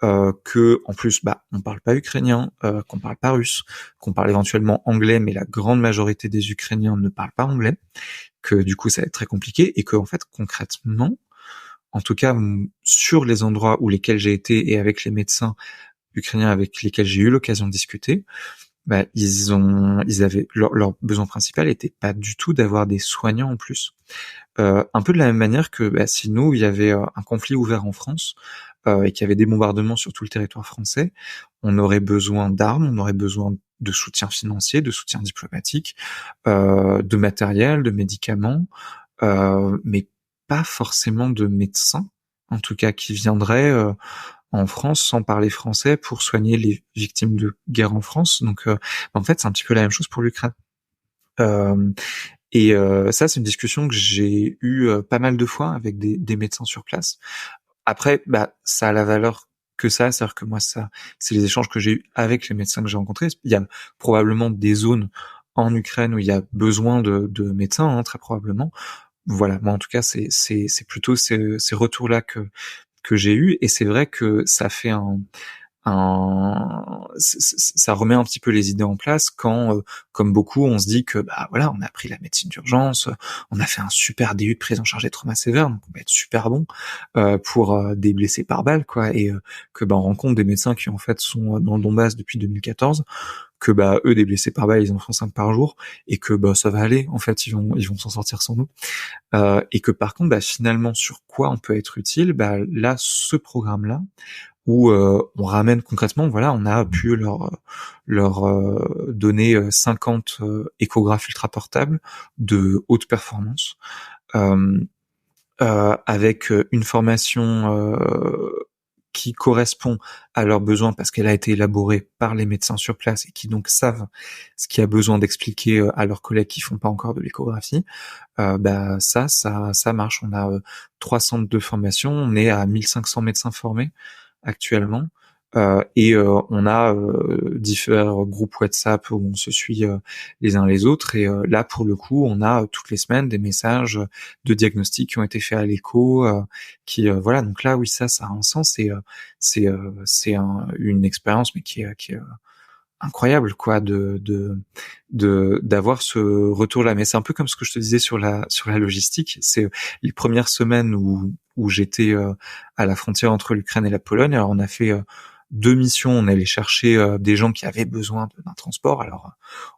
que en plus on parle pas ukrainien, qu'on parle pas russe, qu'on parle éventuellement anglais, mais la grande majorité des Ukrainiens ne parlent pas anglais, que du coup ça va être très compliqué, et que en fait concrètement, en tout cas sur les endroits où lesquels j'ai été et avec les médecins ukrainiens avec lesquels j'ai eu l'occasion de discuter, ils avaient leur besoin principal était pas du tout d'avoir des soignants en plus. Un peu de la même manière que si nous il y avait un conflit ouvert en France et qu'il y avait des bombardements sur tout le territoire français, on aurait besoin d'armes, on aurait besoin de soutien financier, de soutien diplomatique, de matériel, de médicaments, mais pas forcément de médecins, en tout cas qui viendraient en France sans parler français pour soigner les victimes de guerre en France. Donc en fait c'est un petit peu la même chose pour l'Ukraine. Et ça c'est une discussion que j'ai eue pas mal de fois avec des médecins sur place. Après ça a la valeur que ça, c'est-à-dire que moi ça c'est les échanges que j'ai eus avec les médecins que j'ai rencontrés. Il y a probablement des zones en Ukraine où il y a besoin de médecins, hein, très probablement. Voilà, moi en tout cas c'est plutôt ces retours-là que j'ai eu, et c'est vrai que ça fait ça remet un petit peu les idées en place quand, comme beaucoup, on se dit que voilà, on a appris la médecine d'urgence, on a fait un super DU de prise en charge des traumas sévères, donc on va être super bon pour des blessés par balle, quoi, et que on rencontre des médecins qui en fait sont dans le Donbass depuis 2014, que eux des blessés par balle ils en font 5 par jour, et que ça va aller, en fait ils vont s'en sortir sans nous, et que par contre finalement sur quoi on peut être utile, là ce programme là où on ramène concrètement, voilà, on a pu leur donner 50 échographes ultra portables de haute performance, euh, avec une formation qui correspond à leurs besoins parce qu'elle a été élaborée par les médecins sur place et qui donc savent ce qu'il y a besoin d'expliquer à leurs collègues qui font pas encore de l'échographie. Ça marche. On a 3 centres de formation, on est à 1500 médecins formés actuellement, et on a différents groupes WhatsApp où on se suit les uns les autres, et là pour le coup on a toutes les semaines des messages de diagnostics qui ont été faits à l'écho, qui voilà, donc là oui, ça a un sens, et c'est une expérience mais qui est incroyable, quoi, d'avoir ce retour là. Mais c'est un peu comme ce que je te disais sur la logistique, c'est les premières semaines où j'étais à la frontière entre l'Ukraine et la Pologne. Alors on a fait 2 missions, on allait chercher des gens qui avaient besoin d'un transport. Alors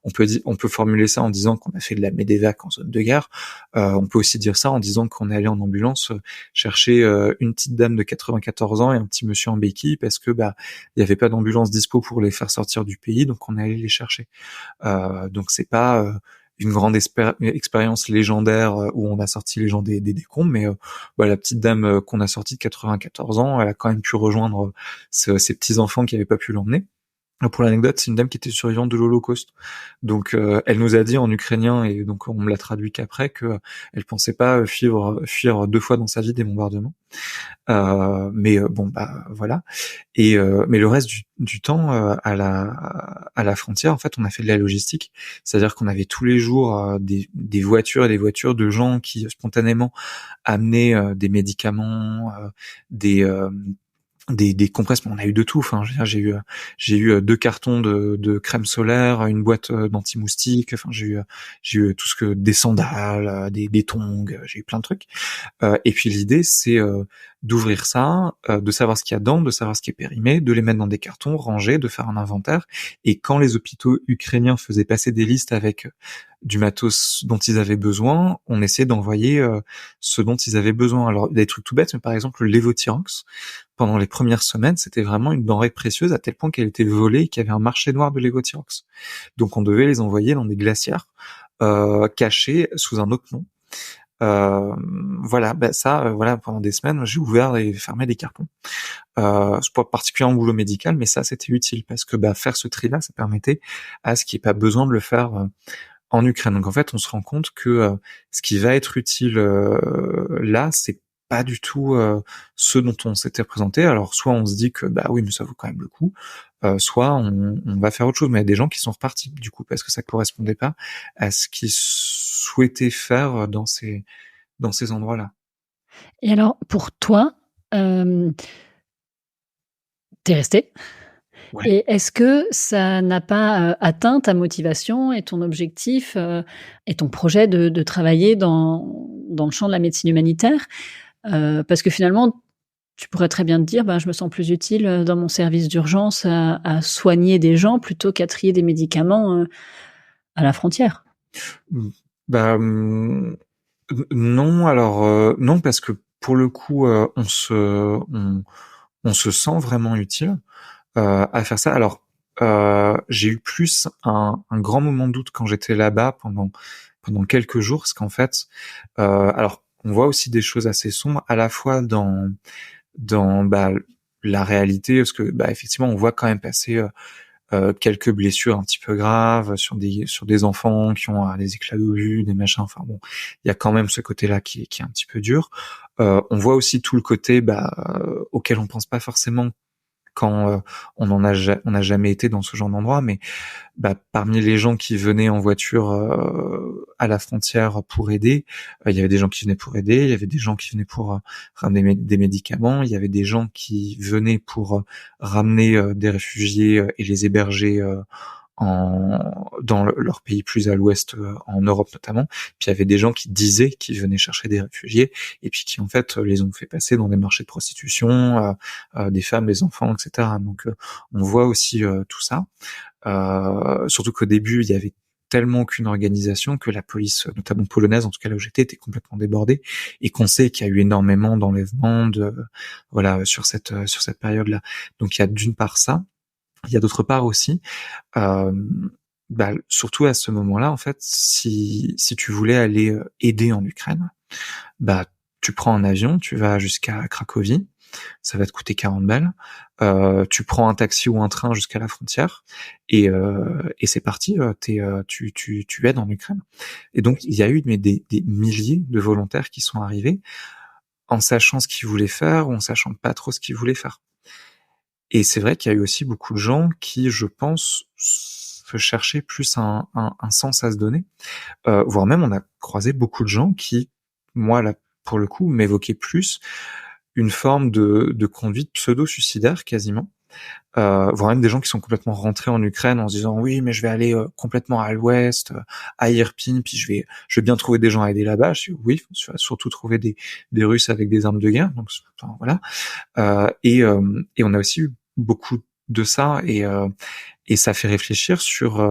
on peut formuler ça en disant qu'on a fait de la médévac en zone de guerre. On peut aussi dire ça en disant qu'on est allé en ambulance chercher une petite dame de 94 ans et un petit monsieur en béquille parce que il y avait pas d'ambulance dispo pour les faire sortir du pays, donc on est allé les chercher. Donc c'est pas une grande expérience légendaire où on a sorti les gens des décombres, mais la petite dame qu'on a sortie de 94 ans, elle a quand même pu rejoindre ses petits enfants qui n'avaient pas pu l'emmener. Pour l'anecdote, c'est une dame qui était survivante de l'Holocauste. Donc, elle nous a dit en ukrainien, et donc on me l'a traduit qu'après, que elle pensait pas fuir 2 fois dans sa vie des bombardements. Mais bon, bah voilà. Mais le reste du temps, à la frontière, en fait, on a fait de la logistique. C'est-à-dire qu'on avait tous les jours des voitures et des voitures de gens qui spontanément amenaient des médicaments, des compresses, on a eu de tout. Enfin, je veux dire, j'ai eu 2 cartons de crème solaire, une boîte d'anti-moustique. Enfin, j'ai eu tout ce que des sandales, des tongs. J'ai eu plein de trucs. Et puis l'idée, c'est d'ouvrir ça, de savoir ce qu'il y a dedans, de savoir ce qui est périmé, de les mettre dans des cartons, ranger, de faire un inventaire. Et quand les hôpitaux ukrainiens faisaient passer des listes avec du matos dont ils avaient besoin, on essayait d'envoyer ce dont ils avaient besoin. Alors, des trucs tout bêtes, mais par exemple, le lévothyrox, pendant les premières semaines, c'était vraiment une denrée précieuse à tel point qu'elle était volée et qu'il y avait un marché noir de lévothyrox. Donc, on devait les envoyer dans des glacières cachées sous un autre nom. Voilà, ça, voilà, pendant des semaines, j'ai ouvert et fermé des cartons. C'est pas particulièrement boulot médical, mais ça, c'était utile parce que faire ce tri-là, ça permettait à ce qu'il n'y ait pas besoin de le faire en Ukraine. Donc en fait, on se rend compte que ce qui va être utile là, c'est pas du tout ce dont on s'était présenté. Alors soit on se dit que oui, mais ça vaut quand même le coup, soit on va faire autre chose. Mais il y a des gens qui sont repartis du coup parce que ça correspondait pas à ce qu'ils souhaitaient faire dans ces endroits-là. Et alors, pour toi, t'es resté. Ouais. Et est-ce que ça n'a pas atteint ta motivation et ton objectif et ton projet de travailler dans le champ de la médecine humanitaire? Parce que finalement, tu pourrais très bien te dire, je me sens plus utile dans mon service d'urgence à soigner des gens plutôt qu'à trier des médicaments à la frontière. Non, alors non, parce que pour le coup, on se sent vraiment utile à faire ça. Alors, j'ai eu plus un grand moment de doute quand j'étais là-bas pendant quelques jours, parce qu'en fait, alors on voit aussi des choses assez sombres, à la fois dans la réalité, parce que effectivement, on voit quand même passer quelques blessures un petit peu graves sur des enfants qui ont des éclats d'obus, des machins. Enfin bon, il y a quand même ce côté-là qui est un petit peu dur. On voit aussi tout le côté auquel on pense pas forcément quand on n'a jamais été dans ce genre d'endroit, mais parmi les gens qui venaient en voiture à la frontière pour aider, il y avait des gens qui venaient pour aider, il y avait des gens qui venaient pour ramener des médicaments, il y avait des gens qui venaient pour ramener des réfugiés et les héberger dans leur pays plus à l'ouest, en Europe notamment. Puis il y avait des gens qui disaient qu'ils venaient chercher des réfugiés et puis qui en fait les ont fait passer dans des marchés de prostitution, des femmes, des enfants, etc. Donc on voit aussi tout ça. Surtout qu'au début il y avait tellement qu'une organisation que la police, notamment polonaise, en tout cas là où j'étais, était complètement débordée et qu'on sait qu'il y a eu énormément d'enlèvements sur cette période-là. Donc il y a d'une part ça. Il y a d'autre part aussi, surtout à ce moment-là, en fait, si tu voulais aller aider en Ukraine, tu prends un avion, tu vas jusqu'à Cracovie, ça va te coûter 40 balles. Tu prends un taxi ou un train jusqu'à la frontière et c'est parti. Tu aides en Ukraine. Et donc il y a eu des milliers de volontaires qui sont arrivés en sachant ce qu'ils voulaient faire ou en sachant pas trop ce qu'ils voulaient faire. Et c'est vrai qu'il y a eu aussi beaucoup de gens qui, je pense, se cherchaient plus un sens à se donner. Voire même, on a croisé beaucoup de gens qui, moi, là, pour le coup, m'évoquaient plus une forme de conduite pseudo-suicidaire, quasiment. Voire même des gens qui sont complètement rentrés en Ukraine en se disant oui, mais je vais aller complètement à l'ouest, à Irpin, puis je vais bien trouver des gens à aider là-bas. Je dis oui, tu vas surtout trouver des Russes avec des armes de guerre. Donc voilà. Et on a aussi eu beaucoup de ça et ça fait réfléchir sur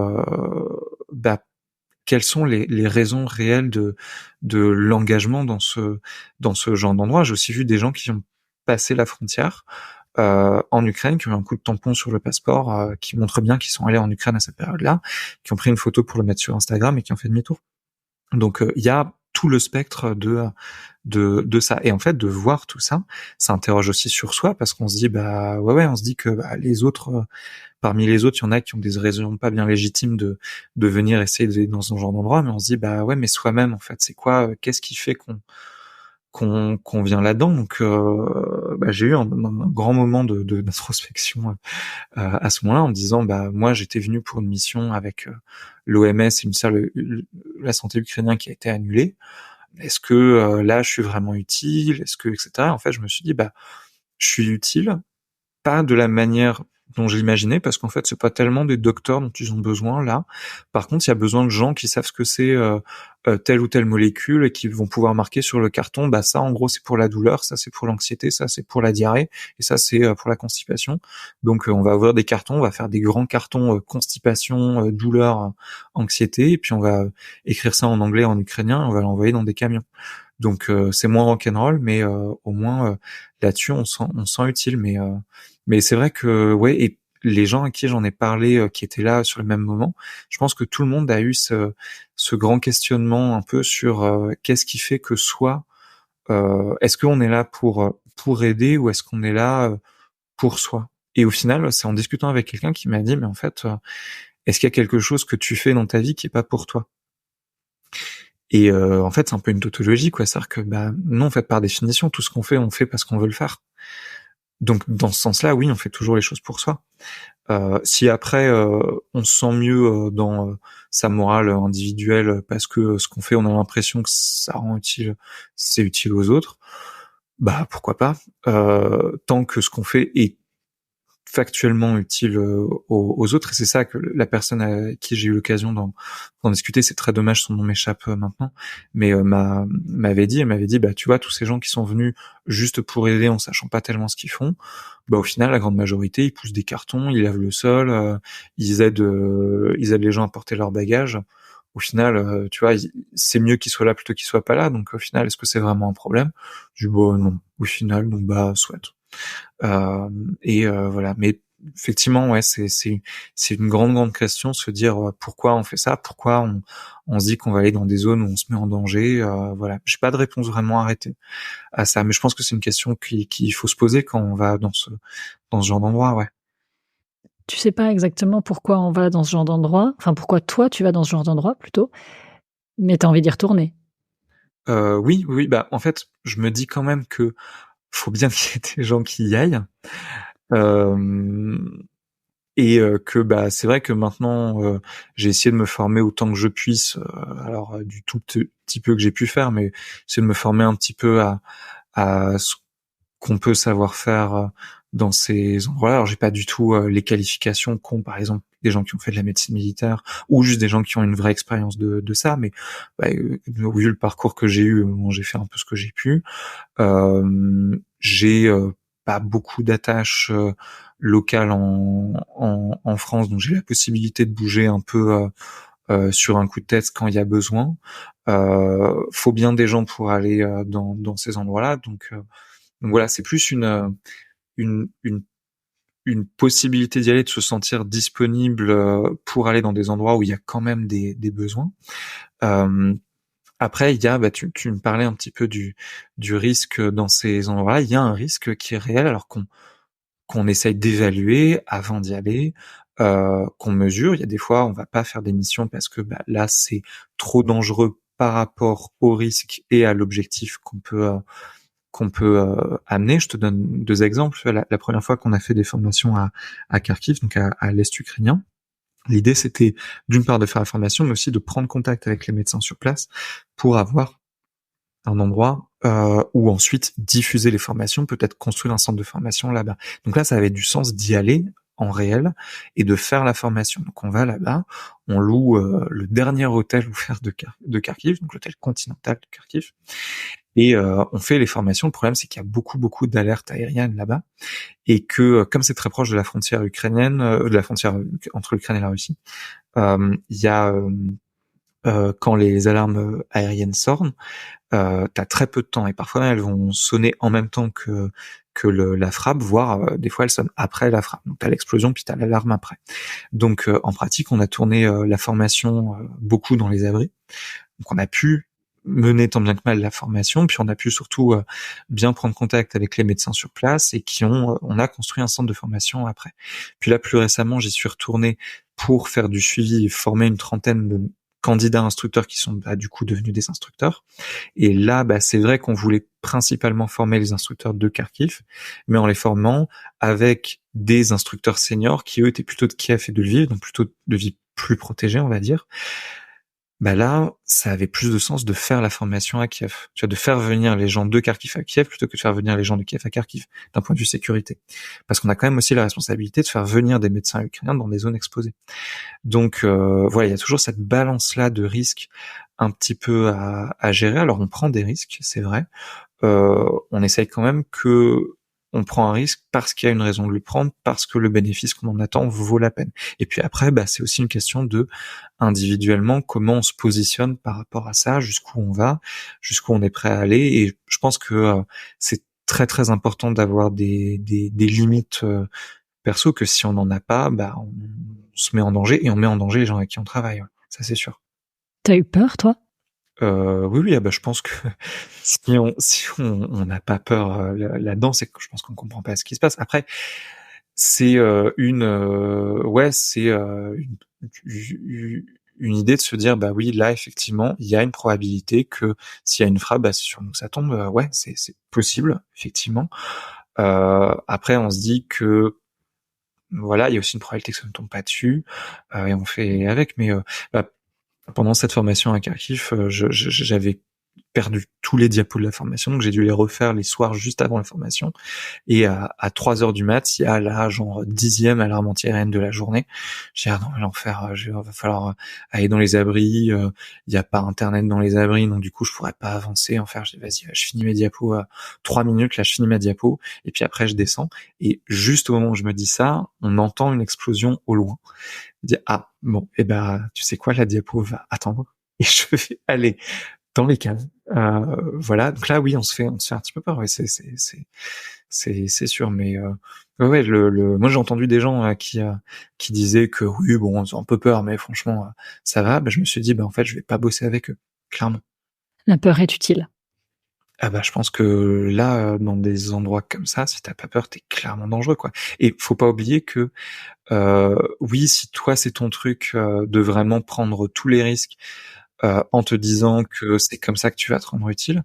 quelles sont les raisons réelles de l'engagement dans ce genre d'endroit. J'ai aussi vu des gens qui ont passé la frontière en Ukraine, qui ont eu un coup de tampon sur le passeport, qui montre bien qu'ils sont allés en Ukraine à cette période-là, qui ont pris une photo pour le mettre sur Instagram et qui ont fait demi-tour. Donc il y a tout le spectre de ça. Et en fait, de voir tout ça, ça interroge aussi sur soi, parce qu'on se dit, on se dit que les autres, parmi les autres, il y en a qui ont des raisons pas bien légitimes de venir essayer d'aller dans ce genre d'endroit, mais on se dit, mais soi-même, en fait, c'est quoi, qu'est-ce qui fait qu'on vient là-dedans. Donc j'ai eu un grand moment d'introspection à ce moment-là, en me disant moi j'étais venu pour une mission avec l'OMS et la santé ukrainienne qui a été annulée. Est-ce que là je suis vraiment utile, est-ce que etc. En fait je me suis dit je suis utile, pas de la manière dont je l'imaginais, parce qu'en fait c'est pas tellement des docteurs dont ils ont besoin là. Par contre il y a besoin de gens qui savent ce que c'est telle ou telle molécule et qui vont pouvoir marquer sur le carton, ça en gros c'est pour la douleur, ça c'est pour l'anxiété, ça c'est pour la diarrhée, et ça c'est pour la constipation. Donc on va ouvrir des cartons, on va faire des grands cartons constipation, douleur, anxiété, et puis on va écrire ça en anglais, en ukrainien, et on va l'envoyer dans des camions. Donc c'est moins rock'n'roll, mais au moins là-dessus on sent utile. Mais c'est vrai que et les gens à qui j'en ai parlé, qui étaient là sur le même moment, je pense que tout le monde a eu ce grand questionnement un peu sur qu'est-ce qui fait que est-ce qu'on est là pour aider, ou est-ce qu'on est là pour soi. Et au final, c'est en discutant avec quelqu'un qui m'a dit, mais en fait, est-ce qu'il y a quelque chose que tu fais dans ta vie qui est pas pour toi? Et en fait, c'est un peu une tautologie, quoi. C'est-à-dire que non, en fait, par définition, tout ce qu'on fait, on fait parce qu'on veut le faire. Donc, dans ce sens-là, oui, on fait toujours les choses pour soi. Si après, on se sent mieux dans sa morale individuelle parce que ce qu'on fait, on a l'impression que ça rend utile, c'est utile aux autres, pourquoi pas. Tant que ce qu'on fait est factuellement utile aux autres, et c'est ça que la personne à qui j'ai eu l'occasion d'en discuter, c'est très dommage, son nom m'échappe maintenant, mais m'avait dit, tu vois, tous ces gens qui sont venus juste pour aider en sachant pas tellement ce qu'ils font, au final la grande majorité ils poussent des cartons, ils lavent le sol, ils aident les gens à porter leurs bagages. Au final, tu vois, c'est mieux qu'ils soient là plutôt qu'ils soient pas là. Donc au final, est-ce que c'est vraiment un problème? Je dis non. Au final, donc soit. Voilà. Mais effectivement, c'est une grande question, se dire pourquoi on fait ça, pourquoi on se dit qu'on va aller dans des zones où on se met en danger. Voilà. J'ai pas de réponse vraiment arrêtée à ça, mais je pense que c'est une question qu'il faut se poser quand on va dans ce genre d'endroit, ouais. Tu sais pas exactement pourquoi on va dans ce genre d'endroit, enfin pourquoi toi tu vas dans ce genre d'endroit plutôt, mais tu as envie d'y retourner? Oui, en fait, je me dis quand même que faut bien qu'il y ait des gens qui y aillent. Et que c'est vrai que maintenant j'ai essayé de me former autant que je puisse, alors du tout petit peu que j'ai pu faire, mais essayer de me former un petit peu à ce qu'on peut savoir faire dans ces endroits-là. Alors j'ai pas du tout les qualifications qu'ont par exemple des gens qui ont fait de la médecine militaire, ou juste des gens qui ont une vraie expérience de ça, mais vu le parcours que j'ai eu, j'ai fait un peu ce que j'ai pu. J'ai pas beaucoup d'attaches locales en France, donc j'ai la possibilité de bouger un peu sur un coup de tête quand il y a besoin. Faut bien des gens pour aller dans ces endroits-là, donc voilà, c'est plus une possibilité d'y aller, de se sentir disponible pour aller dans des endroits où il y a quand même des besoins. Après, il y a, tu me parlais un petit peu du risque dans ces endroits-là. Il y a un risque qui est réel, alors qu'on essaye d'évaluer avant d'y aller, qu'on mesure. Il y a des fois, on va pas faire des missions parce que là, c'est trop dangereux par rapport au risque et à l'objectif qu'on peut amener. Je te donne 2 exemples. La première fois qu'on a fait des formations à Kharkiv, donc à l'Est ukrainien, l'idée, c'était d'une part de faire la formation, mais aussi de prendre contact avec les médecins sur place pour avoir un endroit où ensuite diffuser les formations, peut-être construire un centre de formation là-bas. Donc là, ça avait du sens d'y aller en réel et de faire la formation. Donc on va là-bas, on loue le dernier hôtel ouvert de Kharkiv, donc l'hôtel continental de Kharkiv, et on fait les formations. Le problème, c'est qu'il y a beaucoup d'alertes aériennes là-bas, et que comme c'est très proche de la frontière ukrainienne, de la frontière entre l'Ukraine et la Russie, il y a quand les alarmes aériennes sonnent, t'as très peu de temps, et parfois elles vont sonner en même temps que la frappe, voire des fois elles sonnent après la frappe. Donc t'as l'explosion puis t'as l'alarme après. Donc en pratique, on a tourné la formation beaucoup dans les abris. Donc on a pu mener tant bien que mal la formation, puis on a pu surtout bien prendre contact avec les médecins sur place et on a construit un centre de formation après. Puis là, plus récemment, j'y suis retourné pour faire du suivi et former une trentaine de candidats instructeurs qui sont du coup devenus des instructeurs. Et là, c'est vrai qu'on voulait principalement former les instructeurs de Kharkiv, mais en les formant avec des instructeurs seniors qui eux étaient plutôt de Kiev et de Lviv, donc plutôt de Lviv plus protégée, on va dire. Là, ça avait plus de sens de faire la formation à Kiev. Tu vois, de faire venir les gens de Kharkiv à Kiev plutôt que de faire venir les gens de Kiev à Kharkiv, d'un point de vue sécurité. Parce qu'on a quand même aussi la responsabilité de faire venir des médecins ukrainiens dans des zones exposées. Donc voilà, il y a toujours cette balance-là de risques un petit peu à gérer. Alors on prend des risques, c'est vrai. On essaye quand même on prend un risque parce qu'il y a une raison de le prendre, parce que le bénéfice qu'on en attend vaut la peine. Et puis après, c'est aussi une question de individuellement comment on se positionne par rapport à ça, jusqu'où on va, jusqu'où on est prêt à aller. Et je pense que c'est très très important d'avoir des limites perso, que si on n'en a pas, on se met en danger et on met en danger les gens avec qui on travaille. Ouais. Ça c'est sûr. T'as eu peur, toi? Oui, je pense que si on n'a pas peur là-dedans, c'est que je pense qu'on comprend pas ce qui se passe. Après, c'est une idée de se dire oui, là effectivement, il y a une probabilité que s'il y a une frappe, c'est sur nous que ça tombe. Ouais, c'est possible effectivement. Après, on se dit que voilà, il y a aussi une probabilité que ça ne tombe pas dessus et on fait avec. Mais pendant cette formation à Kharkiv, j'avais perdu tous les diapos de la formation, donc j'ai dû les refaire les soirs juste avant la formation. Et à 3h du mat, il y a là genre 10e alarme anti-aérienne de la journée. J'ai dit non, l'enfer, va falloir aller dans les abris. Il y a pas internet dans les abris, donc du coup je pourrais pas avancer. Je dis vas-y, je finis mes diapos à 3 minutes. Là, je finis ma diapo et puis après je descends. Et juste au moment où je me dis ça, on entend une explosion au loin. Je dis bon, tu sais quoi, la diapo va attendre et je vais aller dans les caves. Voilà. Donc là, oui, on se fait un petit peu peur. Ouais, c'est sûr. Mais ouais, moi j'ai entendu des gens qui disaient que oui, bon, ils ont un peu peur, mais franchement, ça va. Je me suis dit, en fait, je vais pas bosser avec eux, clairement. La peur est utile. Je pense que là, dans des endroits comme ça, si t'as pas peur, t'es clairement dangereux, quoi. Et faut pas oublier que oui, si toi c'est ton truc de vraiment prendre tous les risques en te disant que c'est comme ça que tu vas te rendre utile,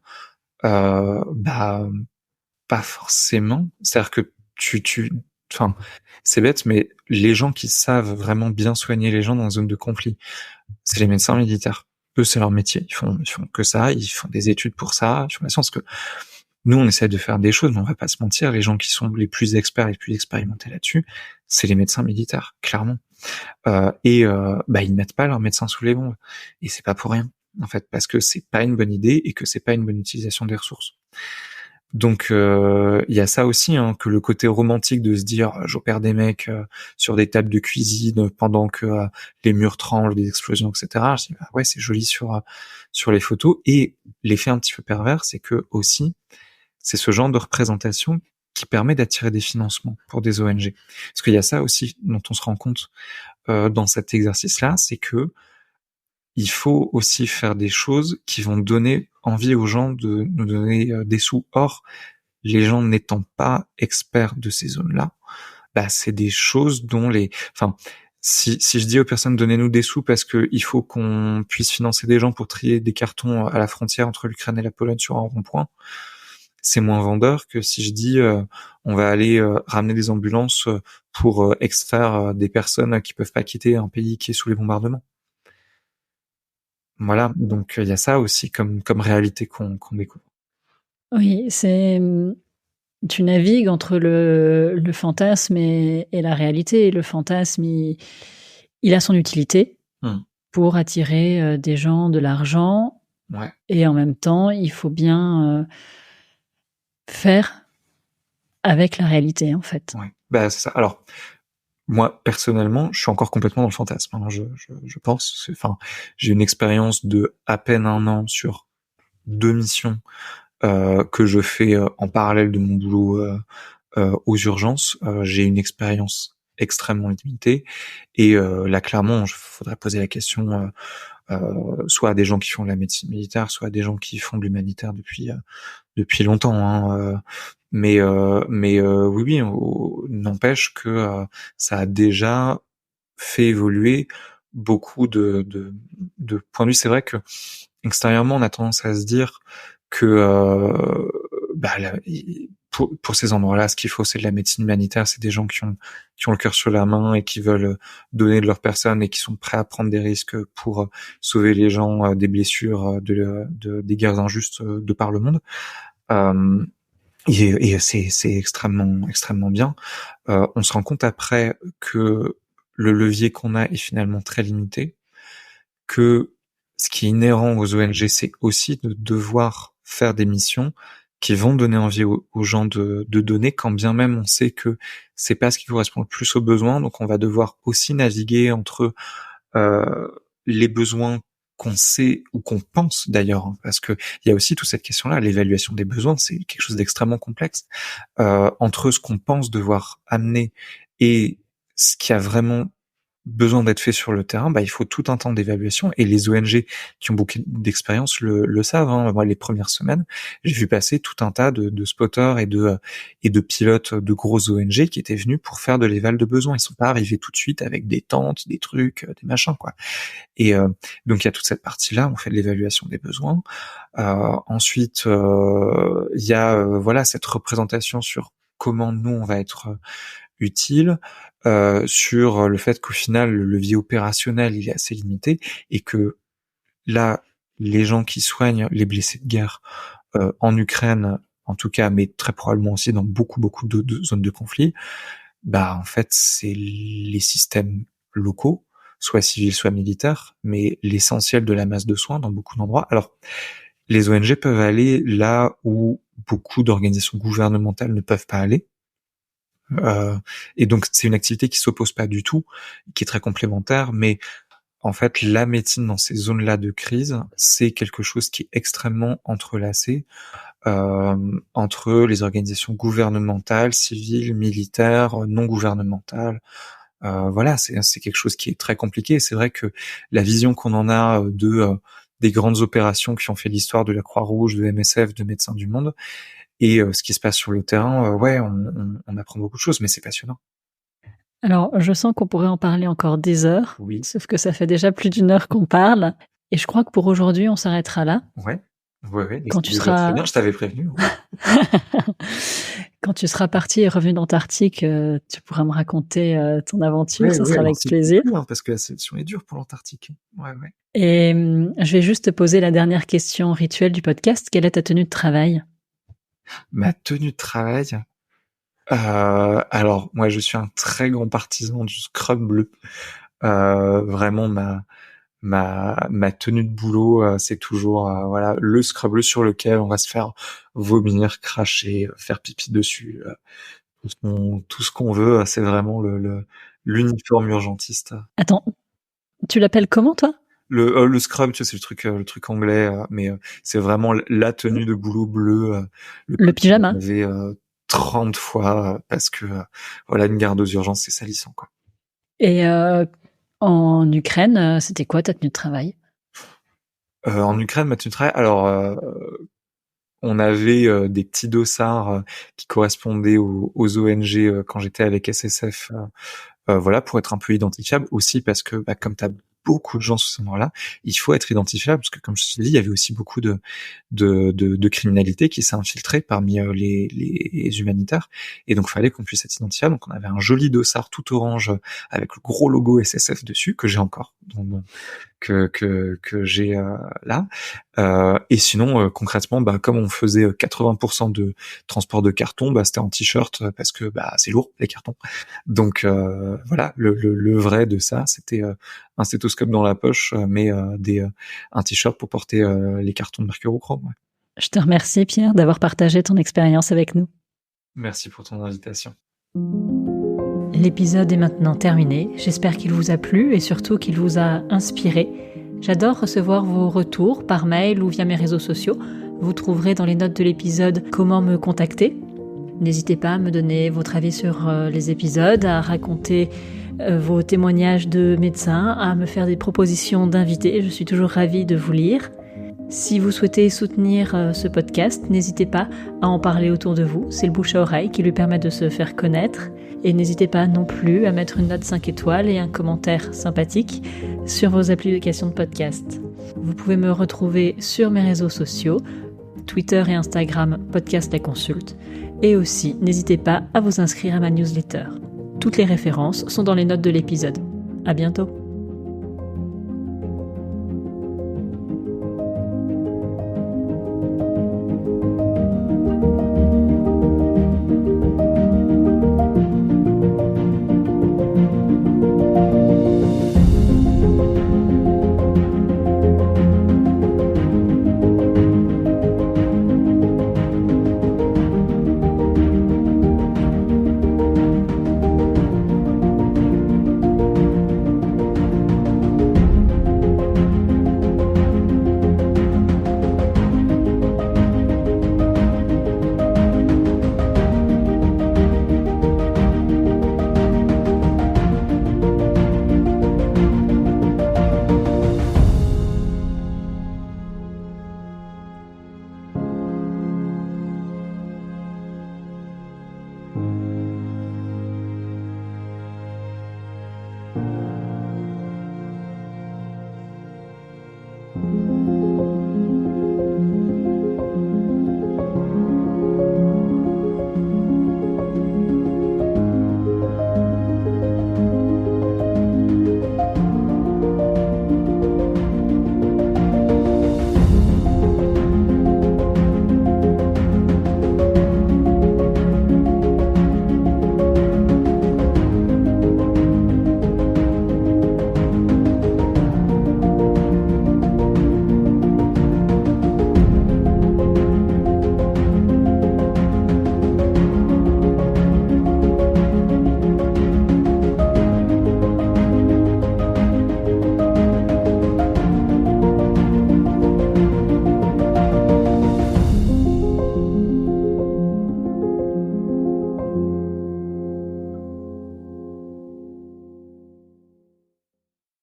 pas forcément. C'est-à-dire que enfin, c'est bête, mais les gens qui savent vraiment bien soigner les gens dans une zone de conflit, c'est les médecins militaires. Eux, c'est leur métier. Ils font que ça, ils font des études pour ça, ils font la science. Que nous, on essaie de faire des choses, mais on va pas se mentir, les gens qui sont les plus experts, les plus expérimentés là-dessus, c'est les médecins militaires, clairement. Ils mettent pas leurs médecins sous les bombes. Et c'est pas pour rien, en fait, parce que c'est pas une bonne idée et que c'est pas une bonne utilisation des ressources. Donc il y a ça aussi, que le côté romantique de se dire j'opère des mecs sur des tables de cuisine pendant que les murs tremblent, des explosions, etc. Je dis ouais, c'est joli sur les photos. Et l'effet un petit peu pervers, c'est que aussi c'est ce genre de représentation qui permet d'attirer des financements pour des ONG. Parce qu'il y a ça aussi dont on se rend compte dans cet exercice-là, c'est que il faut aussi faire des choses qui vont donner envie aux gens de nous donner des sous. Or, les gens n'étant pas experts de ces zones-là, c'est des choses dont si je dis aux personnes donnez-nous des sous parce que il faut qu'on puisse financer des gens pour trier des cartons à la frontière entre l'Ukraine et la Pologne sur un rond-point, c'est moins vendeur que si je dis on va aller ramener des ambulances pour extraire des personnes qui peuvent pas quitter un pays qui est sous les bombardements. Voilà, donc il y a ça aussi comme réalité qu'on découvre. Oui, tu navigues entre le fantasme et la réalité. Et le fantasme, il a son utilité pour attirer des gens, de l'argent. Ouais. Et en même temps, il faut bien faire avec la réalité, en fait. Ouais. C'est ça. Alors, moi, personnellement, je suis encore complètement dans le fantasme. Je pense. J'ai une expérience de à peine 1 an sur 2 missions que je fais en parallèle de mon boulot aux urgences. J'ai une expérience extrêmement limitée. Et là, clairement, il faudrait poser la question soit à des gens qui font de la médecine militaire, soit à des gens qui font de l'humanitaire depuis longtemps. Hein, mais oui, n'empêche que ça a déjà fait évoluer beaucoup de points de vue. C'est vrai que extérieurement, on a tendance à se dire que pour ces endroits-là, ce qu'il faut, c'est de la médecine humanitaire. C'est des gens qui ont le cœur sur la main et qui veulent donner de leur personne et qui sont prêts à prendre des risques pour sauver les gens des blessures, des guerres injustes de par le monde. Et c'est extrêmement bien. On se rend compte après que le levier qu'on a est finalement très limité, que ce qui est inhérent aux ONG, c'est aussi de devoir faire des missions qui vont donner envie aux gens de donner, quand bien même on sait que c'est pas ce qui correspond le plus aux besoins. Donc on va devoir aussi naviguer entre les besoins qu'on sait ou qu'on pense d'ailleurs, hein, parce que il y a aussi toute cette question-là, l'évaluation des besoins, c'est quelque chose d'extrêmement complexe, entre ce qu'on pense devoir amener et ce qui a vraiment besoin d'être fait sur le terrain, il faut tout un temps d'évaluation, et les ONG qui ont beaucoup d'expérience le savent. Hein. Moi, les premières semaines, j'ai vu passer tout un tas de spotters et de pilotes de grosses ONG qui étaient venus pour faire de l'éval de besoins. Ils sont pas arrivés tout de suite avec des tentes, des trucs, des machins, quoi. Et donc il y a toute cette partie-là, on fait de l'évaluation des besoins. Ensuite, il y a voilà cette représentation sur comment nous on va être utile, sur le fait qu'au final le levier opérationnel il est assez limité et que là les gens qui soignent les blessés de guerre en Ukraine en tout cas, mais très probablement aussi dans beaucoup de zones de conflit, en fait c'est les systèmes locaux, soit civils soit militaires, mais l'essentiel de la masse de soins dans beaucoup d'endroits. Alors les ONG peuvent aller là où beaucoup d'organisations gouvernementales ne peuvent pas aller. Et donc c'est une activité qui s'oppose pas du tout, qui est très complémentaire, mais en fait la médecine dans ces zones-là de crise, c'est quelque chose qui est extrêmement entrelacé entre les organisations gouvernementales, civiles, militaires, non gouvernementales. Voilà, c'est quelque chose qui est très compliqué. C'est vrai que la vision qu'on en a des grandes opérations qui ont fait l'histoire de la Croix-Rouge, de MSF, de Médecins du Monde, et ce qui se passe sur le terrain, on apprend beaucoup de choses, mais c'est passionnant. Alors, je sens qu'on pourrait en parler encore des heures, Oui. Sauf que ça fait déjà plus d'1 heure qu'on parle, et je crois que pour aujourd'hui, on s'arrêtera là. Ouais. Quand tu seras... Très bien, je t'avais prévenu. Quand tu seras parti et revenu d'Antarctique, tu pourras me raconter ton aventure, ça sera avec plaisir. Cool, hein, parce que la sélection est dure pour l'Antarctique. Ouais. Et je vais juste te poser la dernière question rituelle du podcast. Quelle est ta tenue de travail ? Ma tenue de travail, alors moi je suis un très grand partisan du scrub bleu. Vraiment ma tenue de boulot, c'est toujours voilà le scrub bleu sur lequel on va se faire vomir, cracher, faire pipi dessus, tout ce qu'on veut. C'est vraiment l'uniforme urgentiste. Attends, tu l'appelles comment toi ? Le scrub, tu sais, c'est le truc anglais, mais c'est vraiment la tenue de boulot bleue. Le pyjama. 30 fois parce que voilà, une garde aux urgences, c'est salissant, quoi. Et en Ukraine, c'était quoi ta tenue de travail ? En Ukraine, ma tenue de travail, alors on avait des petits dossards qui correspondaient aux ONG quand j'étais avec SSF, voilà, pour être un peu identifiable aussi, parce que comme t'as beaucoup de gens sous ce moment-là, il faut être identifiable, parce que comme je te dis, il y avait aussi beaucoup de criminalité qui s'est infiltrée parmi les humanitaires, et donc fallait qu'on puisse être identifiable. Donc on avait un joli dossard tout orange avec le gros logo SSF dessus, que j'ai encore, que j'ai là. Et sinon concrètement, comme on faisait 80% de transport de carton, c'était en t-shirt, parce que c'est lourd les cartons. Donc voilà, le vrai de ça, c'était un stéthoscope dans la poche, mais un t-shirt pour porter les cartons de mercurochrome. Ouais. Je te remercie Pierre d'avoir partagé ton expérience avec nous. Merci pour ton invitation. L'épisode est maintenant terminé. J'espère qu'il vous a plu et surtout qu'il vous a inspiré. J'adore recevoir vos retours par mail ou via mes réseaux sociaux. Vous trouverez dans les notes de l'épisode comment me contacter. N'hésitez pas à me donner votre avis sur les épisodes, à raconter vos témoignages de médecins, à me faire des propositions d'invités. Je suis toujours ravie de vous lire. Si vous souhaitez soutenir ce podcast, n'hésitez pas à en parler autour de vous. C'est le bouche à oreille qui lui permet de se faire connaître. Et n'hésitez pas non plus à mettre une note 5 étoiles et un commentaire sympathique sur vos applications de podcast. Vous pouvez me retrouver sur mes réseaux sociaux, Twitter et Instagram, Podcast La Consulte. Et aussi, n'hésitez pas à vous inscrire à ma newsletter. Toutes les références sont dans les notes de l'épisode. À bientôt!